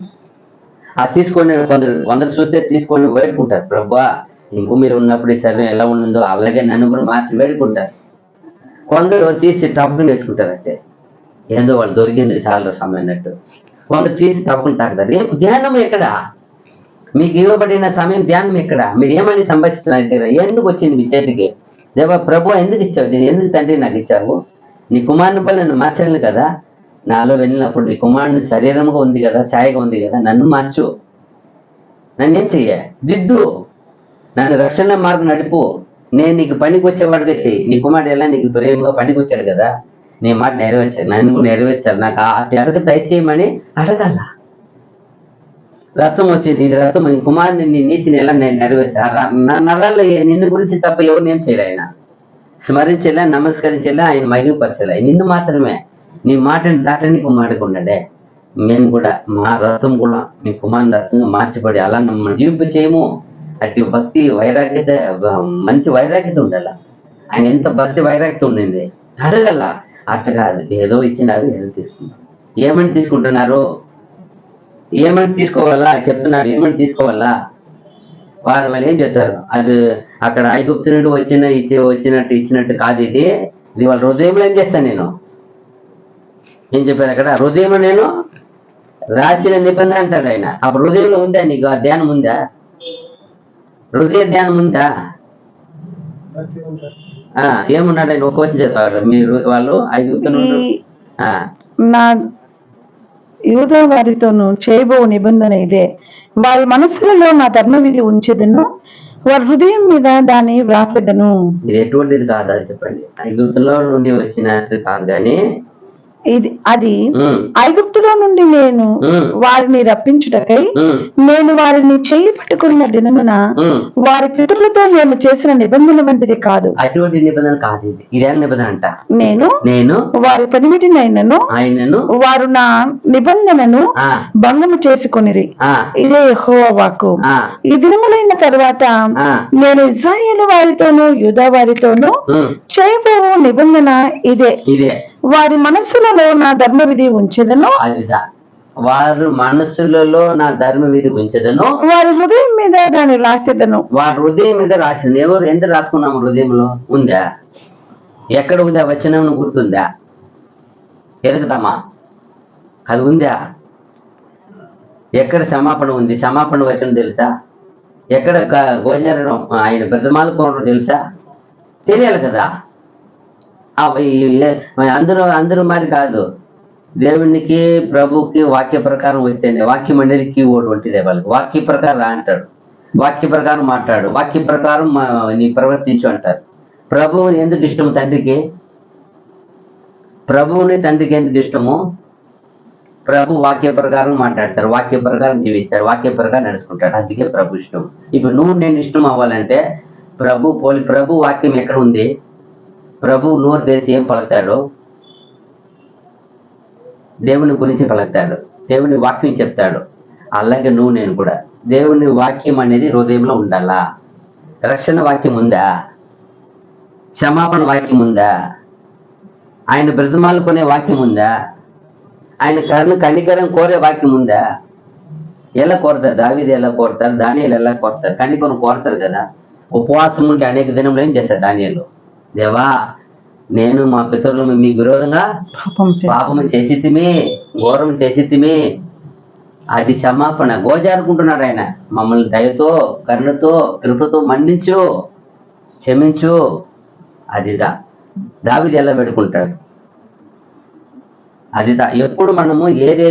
కొందరు చూస్తే తీసుకొని వేడుకుంటారు. ప్రభా ఇంకో మీరు ఉన్నప్పుడు ఈ శరీరం ఎలా ఉందో అలాగే నన్ను కూడా మార్చి వేడుకుంటారు. కొందరు తీసి టప్పుని వేసుకుంటారు. అంటే ఏందో వాళ్ళు దొరికింది చాలా సమయం అన్నట్టు. కొందరు తీసి తప్పుని తాకుతారు. ధ్యానం ఎక్కడ? మీకు ఇవ్వబడిన సమయం ధ్యానం ఎక్కడ? మీరు ఏమని సంభాషిస్తున్నారు? ఎందుకు వచ్చింది మీ చేతికి? దేవా ప్రభు ఎందుకు ఇచ్చావు? నేను ఎందుకు తండ్రి నాకు ఇచ్చావు? నీ కుమారుని పని నన్ను మార్చాను కదా. నాలో వెళ్ళినప్పుడు నీ కుమారుని శరీరంగా ఉంది కదా, ఛాయగా ఉంది కదా, నన్ను మార్చు. నన్ను ఏం చెయ్య? దిద్దు. నన్ను రక్షణ మార్గం నడుపు. నేను నీకు పనికి వచ్చేవాడుగా చెయ్యి. నీ కుమారుడు ఎలా నీకు ప్రేమగా పనికి వచ్చాడు కదా, నీ మాట నెరవేర్చాను, నన్ను నెరవేర్చాలి. నాకు ఆ తెరకు దయచేయమని అడగాల. రథం వచ్చింది, ఈ రథం నీ కుమారుని, నీ నీతిని ఎలా నేను నెరవేర్చాలి? నరాల్లో నిన్ను గురించి తప్ప ఎవరిని ఏం చేయలే. ఆయన స్మరించేలా, నమస్కరించేలా, ఆయన మహిమపరచాలి. నిన్ను మాత్రమే. నీ మాటని దాటని కుమారుడికి ఉన్నాడే. మేము కూడా మా రథం కూడా మీ కుమారుని రథంగా మార్చబడి అలా మనం జీవింప చేయము. అటు భక్తి వైరాగ్యత, మంచి వైరాగ్యత ఉండాల. ఆయన ఎంత భక్తి వైరాగ్యత ఉండింది అడగల. అట్ట కాదు, ఏదో ఇచ్చినారు, ఏదో తీసుకున్నారు. ఏమని తీసుకుంటున్నారు? ఏమని తీసుకోవాలా చెప్తున్నారు. ఏమని తీసుకోవాలా? వాళ్ళు ఏం చెప్తారు? అది అక్కడ ఐగుప్తు నుండి ఇచ్చినట్టు కాదు. ఇది వాళ్ళ హృదయంలో ఏం చేస్తాను నేను? ఏం చెప్పారు అక్కడ? హృదయంలో నేను రాసిన నిబంధన అంటాడు ఆయన. అప్పుడు హృదయంలో ఉందా నీకు ఆ ధ్యానం ఉందా? హృదయ ధ్యానం ఉందా? ఏమున్నాడు ఆయన? ఒక వచ్చి చెప్పారు మీరు వాళ్ళు 5
నా యూదా వారితోనూ చేయబో నిబంధన ఇదే, వారి మనసులలో నా ధర్మ విధి ఉంచెదను, వారి హృదయం మీద దాన్ని వ్రాసెదను.
ఇది ఎటువంటిది కాదు అది చెప్పండి. 5 నుండి వచ్చినది కాదు కానీ
అది ఐగుప్తులో నుండి నేను వారిని రప్పించుటకై నేను వారిని చేయి పట్టుకున్న దినమున వారి పితరులతో నేను చేసిన నిబంధన వంటిది కాదు.
అటువంటి నిబంధన కాదు ఇది. ఇదే నిబంధన అంట.
నేను వారి పనిమిటినైనను ఆయనను వారు నా నిబంధనను భంగము చేసుకొనిరి. ఇదే యెహోవా వాక్కు. ఈ దినములైన తర్వాత నేను ఇశ్రాయేలు వారితోనూ యూదా వారితోనూ చేయబోవు నిబంధన ఇదే, వారి మనస్సులలో నా ధర్మ విధి ఉంచెదను,
వారి మనస్సులలో నా ధర్మ విధి ఉంచెదను,
వారి హృదయం మీద దాన్ని రాసేదను.
వారి హృదయం మీద రాసింది. ఎవరు ఎంత రాసుకున్నాము? హృదయంలో ఉందా? ఎక్కడ ఉందా? వచనం గుర్తుందా? ఎదుగుతామా? అది ఉందా? ఎక్కడ సమాపణ ఉంది? సమాపణ వచనం తెలుసా? ఎక్కడ గోచరణం ఆయన బ్రతమాల కోరు తెలుసా? తెలియాలి కదా. అందరూ మరి కాదు. దేవునికి ప్రభుకి వాక్య ప్రకారం వస్తేనే, వాక్యం అనేది కీవర్డ్ వంటిదే వాళ్ళకి. వాక్య ప్రకారం అంటాడు, వాక్య ప్రకారం మాట్లాడు, వాక్య ప్రకారం నీ ప్రవర్తించు అంటారు. ప్రభువుని ఎందుకు ఇష్టము తండ్రికి? ప్రభువుని తండ్రికి ఎందుకు ఇష్టము? ప్రభు వాక్య ప్రకారం మాట్లాడతారు, వాక్య ప్రకారం జీవిస్తాడు, వాక్య ప్రకారం నడుచుకుంటాడు. అందుకే ప్రభు ఇష్టం. ఇప్పుడు నువ్వు నేను ఇష్టం అవ్వాలంటే ప్రభు వాక్యం ఎక్కడ ఉంది? ప్రభు నోరు తెరిచి ఏం పలుకుతాడు? దేవుని గురించి పలుకుతాడు, దేవుని వాక్యం చెప్తాడు. అలాగే నువ్వు నేను కూడా దేవుని వాక్యం అనేది హృదయంలో ఉండాలా. రక్షణ వాక్యం ఉందా? క్షమాపణ వాక్యం ఉందా? ఆయన బ్రతిమాలుకునే వాక్యం ఉందా? ఆయన కనికరం కోరే వాక్యం ఉందా? ఎలా కోరతారు? దావీదు ఎలా కోరతారు? దానియేలు ఎలా కోరతారు? కనికరం కోరతారు కదా. ఉపవాసం ఉంటే అనేక దినంలో ఏం చేస్తారు దానియేలు? దేవా, నేను మా పితరులు మీకు విరోధంగా పాపము చేసితిమి, ఘోరం చేసితిమి. అది క్షమాపణ. గోజారుకుంటున్నాడు ఆయన. మమ్మల్ని దయతో, కరుణతో, కృపతో మన్నించు, క్షమించు. అదిదా దావీదు ఎలా పెట్టుకుంటాడు? అదిదా. ఎప్పుడు మనము ఏది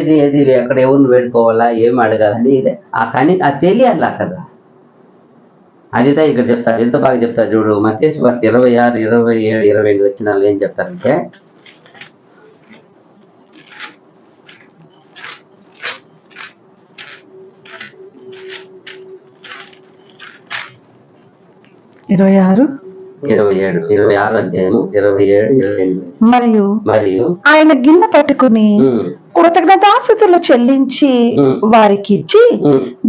ఎక్కడ ఎవరిని వేడుకోవాలా, ఏమి అడగాలని అది తెలియాలి కదా. అదిదా ఇక్కడ చెప్తారు. ఎంత బాగా చెప్తారు చూడు. మత్తయి సువార్త 26, 27, 28 వచనాలు ఏం చెప్తారంటే, అధ్యాయము 27, 28. మరియు
ఆయన గిన్నె పట్టుకుని కృతజ్ఞతాస్తుతులు చెల్లించి వారికి ఇచ్చి,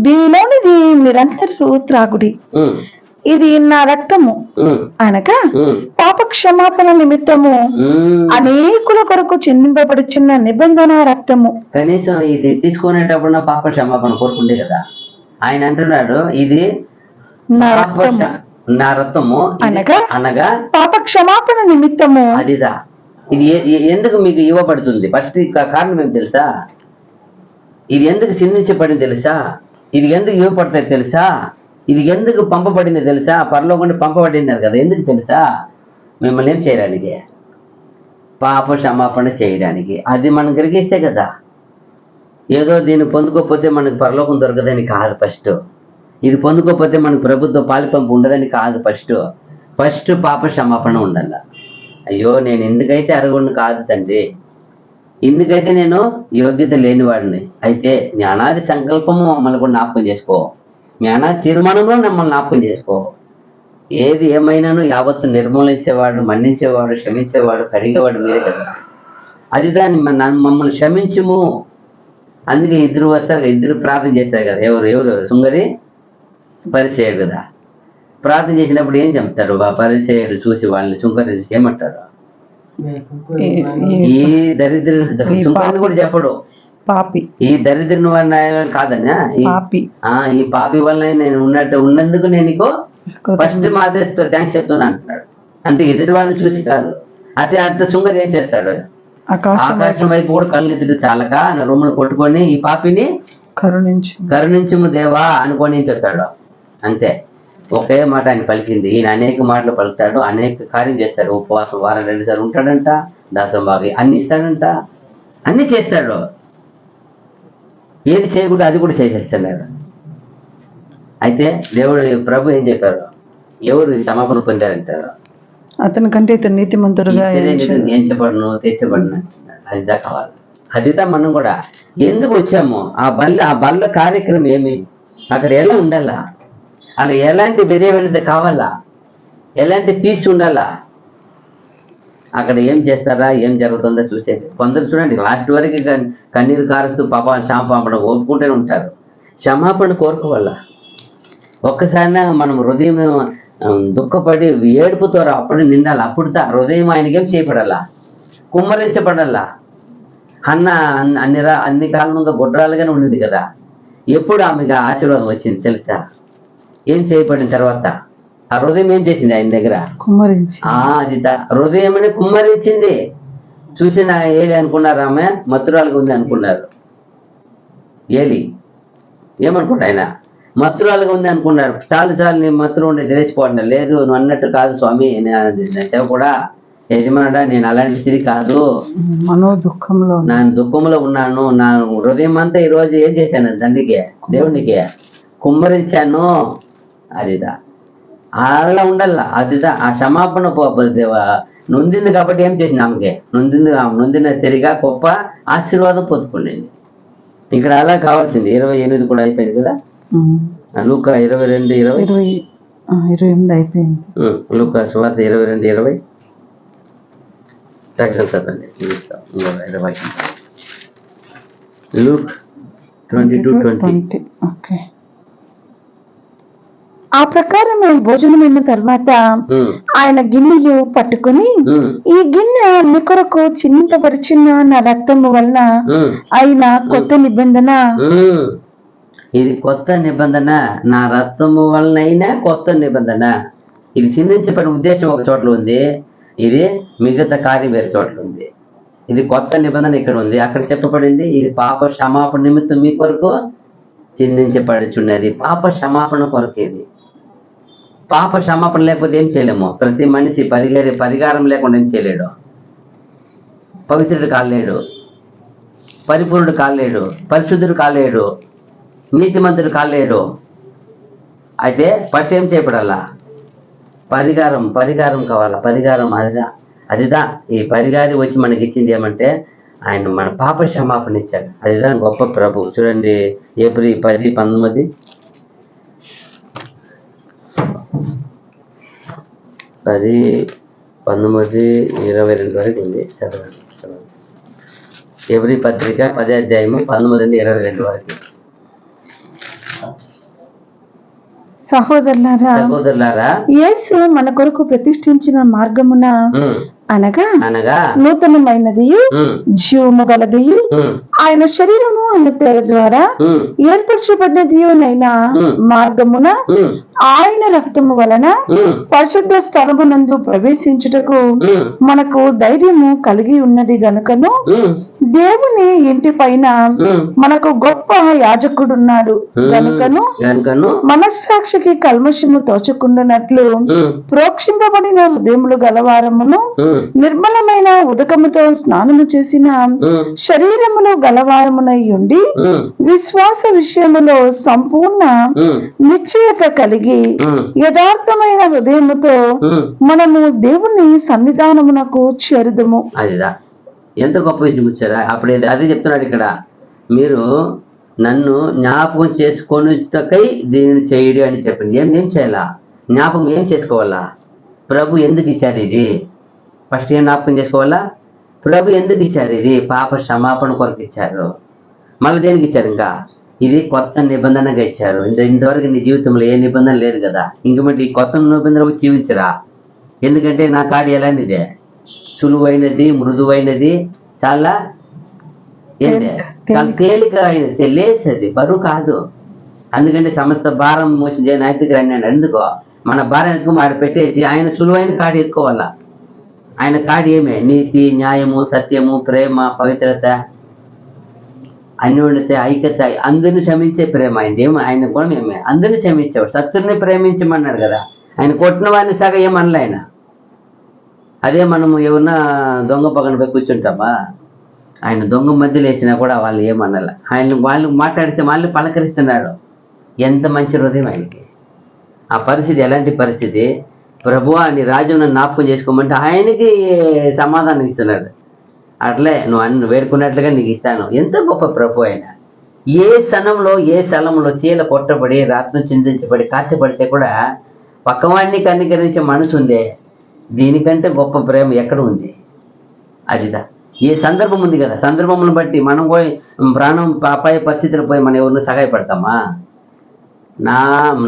దీనిలోనిది మీరందరూ త్రాగుడి, ఇది నా రక్తము, అనగా పాప క్షమాపణ నిమిత్తము అనేకుల కొరకు చిందింపబడుచున్న నిబంధన రక్తము.
కనీసం ఇది తీసుకునేటప్పుడు నా పాప క్షమాపణ కోరుకుంటే కదా. ఆయన అంటున్నాడు, ఇది నా రక్తము అనగా
పాప క్షమాపణ నిమిత్తము.
అదిదా. ఇది ఎందుకు మీకు ఇవ్వబడుతుంది? ఫస్ట్ కారణం ఏం తెలుసా? ఇది ఎందుకు చిందించబడింది తెలుసా? ఇది ఎందుకు ఇవ్వబడతాయి తెలుసా? ఇది ఎందుకు పంపబడింది తెలుసా? పరలోకండి పంపబడినారు కదా. ఎందుకు తెలుసా? మిమ్మల్ని ఏం చేయడానికి? పాప క్షమాపణ చేయడానికి. అది మనం గ్రహిస్తే కదా. ఏదో దీన్ని పొందుకోకపోతే మనకు పరలోకం దొరకదని కాదు. ఫస్ట్ ఇది పొందుకోకపోతే మనకు ప్రభుత్వ పాలిపంపు ఉండదని కాదు. ఫస్ట్ పాప క్షమాపణ ఉండాల. అయ్యో, నేను ఎందుకైతే అర్హుడిని కాదు తండ్రి, ఎందుకైతే నేను యోగ్యత లేనివాడిని, అయితే నీ అనాది సంకల్పము మమ్మల్ని కూడా జ్ఞాపకం చేసుకో, మీ అనాది తీర్మానంలో మమ్మల్ని జ్ఞాపకం చేసుకో. ఏది ఏమైనాను యావత్తు నిర్మూలించేవాడు, మన్నించేవాడు, క్షమించేవాడు, కడిగేవాడు మీరే కదా. అది దాన్ని మమ్మల్ని క్షమించుము. అందుకే ఇద్దరు వస్తారు, ఇద్దరు ప్రార్థన చేస్తారు కదా. ఎవరు సుంగరి పరిచయుడు కదా. ప్రార్థన చేసినప్పుడు ఏం చెప్తాడు? పరిచయుడు చూసి వాళ్ళని సుంకరి ఏమంటారు? ఈ దరిద్ర సుంకరిని కూడా చెప్పడు. ఈ దరిద్రుని వల్ల కాదన్నా, ఈ పాపి వల్ల నేను ఉన్నందుకు నేను నీకు ఫస్ట్ మాదిరితో థ్యాంక్స్ చెప్తున్నా అంటున్నాడు. అంటే ఎదుటి వాళ్ళని చూసి కాదు. అంత సుంగరి ఏం చేస్తాడు? ఆకాశం వైపు కూడా కళ్ళెత్తుడు చాలక ఆయన రొమ్మును కొట్టుకొని ఈ పాపిని కరుణించుము దేవా అనుకొని చెప్తాడు. అంతే, ఒకే మాట ఆయన పలికింది. ఈయన అనేక మాటలు పలుకుతాడు, అనేక కార్యం చేస్తాడు. ఉపవాసం వారం 2 సార్లు ఉంటాడంట, దాసం బాగా అన్ని ఇస్తాడంట, అన్ని చేస్తాడు. ఏది చేయకూడదు అది కూడా చేసేస్తున్నాడు. అయితే దేవుడు ప్రభు ఏం చెప్పారు, ఎవరు క్షమాపణ పొందారంటారు,
అతని కంటే ఇతను నీతిమంతుడుగా
ఎంచబడను తెచ్చబడను. అదిదా కావాలి. అదిదా మనం కూడా ఎందుకు వచ్చాము, ఆ బల్ల కార్యక్రమం ఏమి, అక్కడ ఎలా ఉండాలా, అలా ఎలాంటి బిర్యానీ కావాలా, ఎలాంటి పీస్ ఉండాలా, అక్కడ ఏం చేస్తారా, ఏం జరుగుతుందో చూసేది. కొందరు చూడండి లాస్ట్ వరకు కన్నీరు కారుస్తూ క్షమాపణ ఒప్పుకుంటూనే ఉంటారు. క్షమాపణ కోరుకోవాలా. ఒక్కసారినా మనం హృదయం దుఃఖపడి ఏడుపుతో అప్పుడు నిండాలి. అప్పుడు హృదయం ఆయనకేం చేయబడాలా, కుమ్మరించబడాలా. అన్ని కాలంగా గుడ్రాలుగానే ఉండేది కదా. ఎప్పుడు ఆమెకు ఆశీర్వాదం వచ్చింది తెలుసా, ఏం చేయబడిన తర్వాత ఆ హృదయం ఏం చేసింది ఆయన దగ్గర,
కుమ్మరించి.
అది హృదయం కుమ్మరించింది. చూసిన ఏలి అనుకున్నారు, ఆమె మత్తురాలుగా ఉంది అనుకున్నారు. ఏలి ఏమనుకుంటా, ఆయన మత్తురాలుగా ఉంది అనుకున్నారు. చాలు నీ మత్తులు ఉండే తెలిసిపోండి. లేదు నువ్వు అన్నట్టు కాదు స్వామి, నేను కూడా యజమానుడా, నేను అలాంటి స్త్రీ కాదు, నా దుఃఖంలో ఉన్నాను. నా హృదయం అంతా ఈరోజు ఏం చేశాను, తండ్రికి దేవునికి కుమ్మరించాను. అదిదా అలా ఉండాల. అదిదా ఆ క్షమాపణ నొందింది కాబట్టి ఏం చేసింది, ఆమెకి నొందిన తిరిగా గొప్ప ఆశీర్వాదం పొందుకునేది. ఇక్కడ అలా కావాల్సింది. 28 కూడా అయిపోయింది కదా, లూకా
22:28 అయిపోయింది.
లూకా సువార్త 22:20 చదవండి. లూక్ 22:20.
ఓకే. ఆ ప్రకారం భోజనం అయిన తర్వాత ఆయన గిన్నెలు పట్టుకుని, ఈ గిన్నె మీ కొరకు చిందింపబడుచున్న నా రక్తము వలన ఆయన కొత్త నిబంధన,
ఇది కొత్త నిబంధన, నా రక్తము వలన అయినా కొత్త నిబంధన. ఇది చిందించబడిన ఉద్దేశం ఒక చోట్ల ఉంది, ఇది మిగతా కార్యం వేరే చోట్ల ఉంది. ఇది కొత్త నిబంధన ఇక్కడ ఉంది, అక్కడ చెప్పబడింది ఇది పాప క్షమాపణ నిమిత్తం మీ కొరకు చిందించబడుచున్నది. పాప క్షమాపణ కొరకు. ఇది పాప క్షమాపణ లేకపోతే ఏం చేయలేము. ప్రతి మనిషి పరిహారం లేకుండా ఏం చేయలేడు. పవిత్రుడు కాలేడు, పరిపూర్ణుడు కాలేడు, పరిశుద్ధుడు కాలేడు, నీతిమంతుడు కాలేడు. అయితే పరిచయం చేయబడాలా, పరిహారం కావాలా. పరిహారం అదిదా ఈ పరిహారి వచ్చి మనకి ఇచ్చింది ఏమంటే, ఆయన మన పాప క్షమాపణ ఇచ్చాడు. అదిదా గొప్ప ప్రభు. చూడండి ఏప్రిల్ 10, 19, 10, 19, 22 వరకు ఉంది. చదవండి. ఏప్రిల్ పత్రిక 10వ అధ్యాయము 19-22 వరకు.
సహోదరులారా, యేసు మన కొరకు ప్రతిష్ఠించిన మార్గమున అనగా నూతనమైనది జీవము గలది ఆయన శరీరము ఆయన తెర ద్వారా ఏర్పరచబడినదియునైన మార్గమున ఆయన రక్తము వలన పరిశుద్ధ స్థలమునందు ప్రవేశించుటకు మనకు ధైర్యము కలిగి ఉన్నది గనుకను దేవుని ఇంటి పైన మనకు గొప్ప యాజకుడున్నాడు గనుకను మనస్సాక్షికి కల్మషము తోచకుండానట్లు ప్రోక్షింపబడిన హృదయములు గలవారమును నిర్మలమైన ఉదకముతో స్నానము చేసిన శరీరములో గలవారమునై ఉండి విశ్వాస విషయములో సంపూర్ణ నిశ్చయత కలిగి యథార్థమైన హృదయముతో మనము దేవుని సన్నిధానమునకు చేరుదుము.
అదిదా ఎంత గొప్ప విషయం వచ్చారా. అప్పుడు అదే చెప్తున్నాడు ఇక్కడ, మీరు నన్ను జ్ఞాపకం చేసుకొనుటకై దీనిని చేయడు అని చెప్పింది. ఏం చేయాలా, జ్ఞాపకం ఏం చేసుకోవాలా, ప్రభు ఎందుకు ఇచ్చారు ఇది, ఫస్ట్ ఏం జ్ఞాపకం చేసుకోవాలా, ప్రభు ఎందుకు ఇచ్చారు ఇది, పాప క్షమాపణ కొరకు ఇచ్చారు. మళ్ళీ దేనికి ఇచ్చారు, ఇంకా ఇది కొత్త నిబంధనగా ఇచ్చారు. ఇంతవరకు నీ జీవితంలో ఏ నిబంధన లేదు కదా, ఇంకమంటే ఈ కొత్త నిబంధన జీవించరా. ఎందుకంటే నా కాడి ఎలాంటిదే, సులువైనది, మృదువైనది, చాలా చాలా తేలిక అయినది, లేసేది, బరువు కాదు. అందుకంటే సమస్త భారం మోసి నాయకుడికి రండి అని ఎందుకో మన భారం ఎత్తుకు ఆడ పెట్టేసి ఆయన సులువైన కాడి ఎత్తుకోవాలా. ఆయన కాడి ఏమే నీతి, న్యాయము, సత్యము, ప్రేమ, పవిత్రత, అన్యోన్యత, ఐక్యత, అందరిని క్షమించే ప్రేమ ఆయనది. ఏమో ఆయన గుణం ఏమే అందరిని క్షమించేవాడు. శత్రుని ప్రేమించమన్నాడు కదా. ఆయన కొట్టిన వారిని సగం ఏమనలే ఆయన. అదే మనము ఏమన్నా దొంగ పక్కన పోయి కూర్చుంటామా, ఆయన దొంగ మధ్యలో వేసినా కూడా వాళ్ళు ఏమనాల. వాళ్ళు మాట్లాడితే వాళ్ళు పలకరిస్తున్నాడు. ఎంత మంచి హృదయం ఆయనకి. ఆ పరిస్థితి ఎలాంటి పరిస్థితి? ప్రభువా నీ రాజ్యం నన్ను జ్ఞాపకం చేసుకోమంటే ఆయనకి సమాధానం ఇస్తున్నాడు. అట్లే నువ్వు అన్ని వేడుకున్నట్లుగా నీకు ఇస్తాను. ఎంత గొప్ప ప్రభు ఆయన. ఏ స్థలంలో ఏ స్థలంలో చీల కొట్టబడి, రక్తం చిందించబడి, కాల్చబడితే కూడా పక్కవాడిని కనికరించే మనసు ఉందే, దీనికంటే గొప్ప ప్రేమ ఎక్కడ ఉంది? అదిదా. ఏ సందర్భం ఉంది కదా, సందర్భములను బట్టి మనం పోయి ప్రాణం అపాయ పరిస్థితులు పోయి మనం ఎవరిని సహాయపడతామా?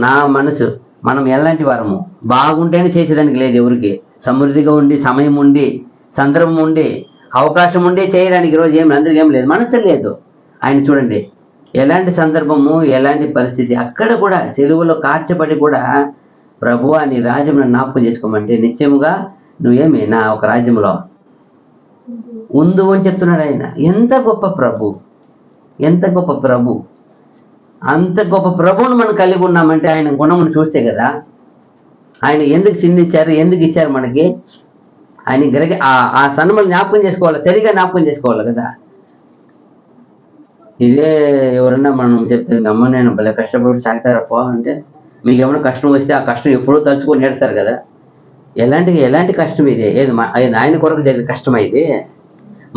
నా మనసు మనం ఎలాంటి వారము? బాగుంటేనే చేసేదానికి లేదు ఎవరికి. సమృద్ధిగా ఉండి, సమయం ఉండి, సందర్భం ఉండి, అవకాశం ఉండి చేయడానికి ఈరోజు అందరికీ ఏం లేదు, మనసు లేదు. ఆయన చూడండి ఎలాంటి సందర్భము, ఎలాంటి పరిస్థితి, అక్కడ కూడా సెలువులో కార్చబడి కూడా ప్రభువా నీ రాజ్యం జ్ఞాపకం చేసుకోమంటే నిత్యముగా నువ్వేమి నా ఒక రాజ్యంలో ఉందు అని చెప్తున్నాడు ఆయన. ఎంత గొప్ప ప్రభు, ఎంత గొప్ప ప్రభు. అంత గొప్ప ప్రభువును మనం కలిగి ఉన్నామంటే ఆయన గుణమును చూస్తే కదా. ఆయన ఎందుకు చిందించారు, ఎందుకు ఇచ్చారు మనకి, ఆయన ఆ సన్మలు జ్ఞాపకం చేసుకోవాలి, సరిగా జ్ఞాపకం చేసుకోవాలి కదా. ఇదే ఎవరన్నా మనం చెప్తే అమ్మ నేను భలే కష్టపడి సాగుతారప్ప అంటే, మీకు ఏమైనా కష్టం వస్తే ఆ కష్టం ఎప్పుడూ తలుచుకొని నేడుస్తారు కదా. ఎలాంటి కష్టం ఇది? ఏది ఆయన కొరకు జరిగిన కష్టం ఇది.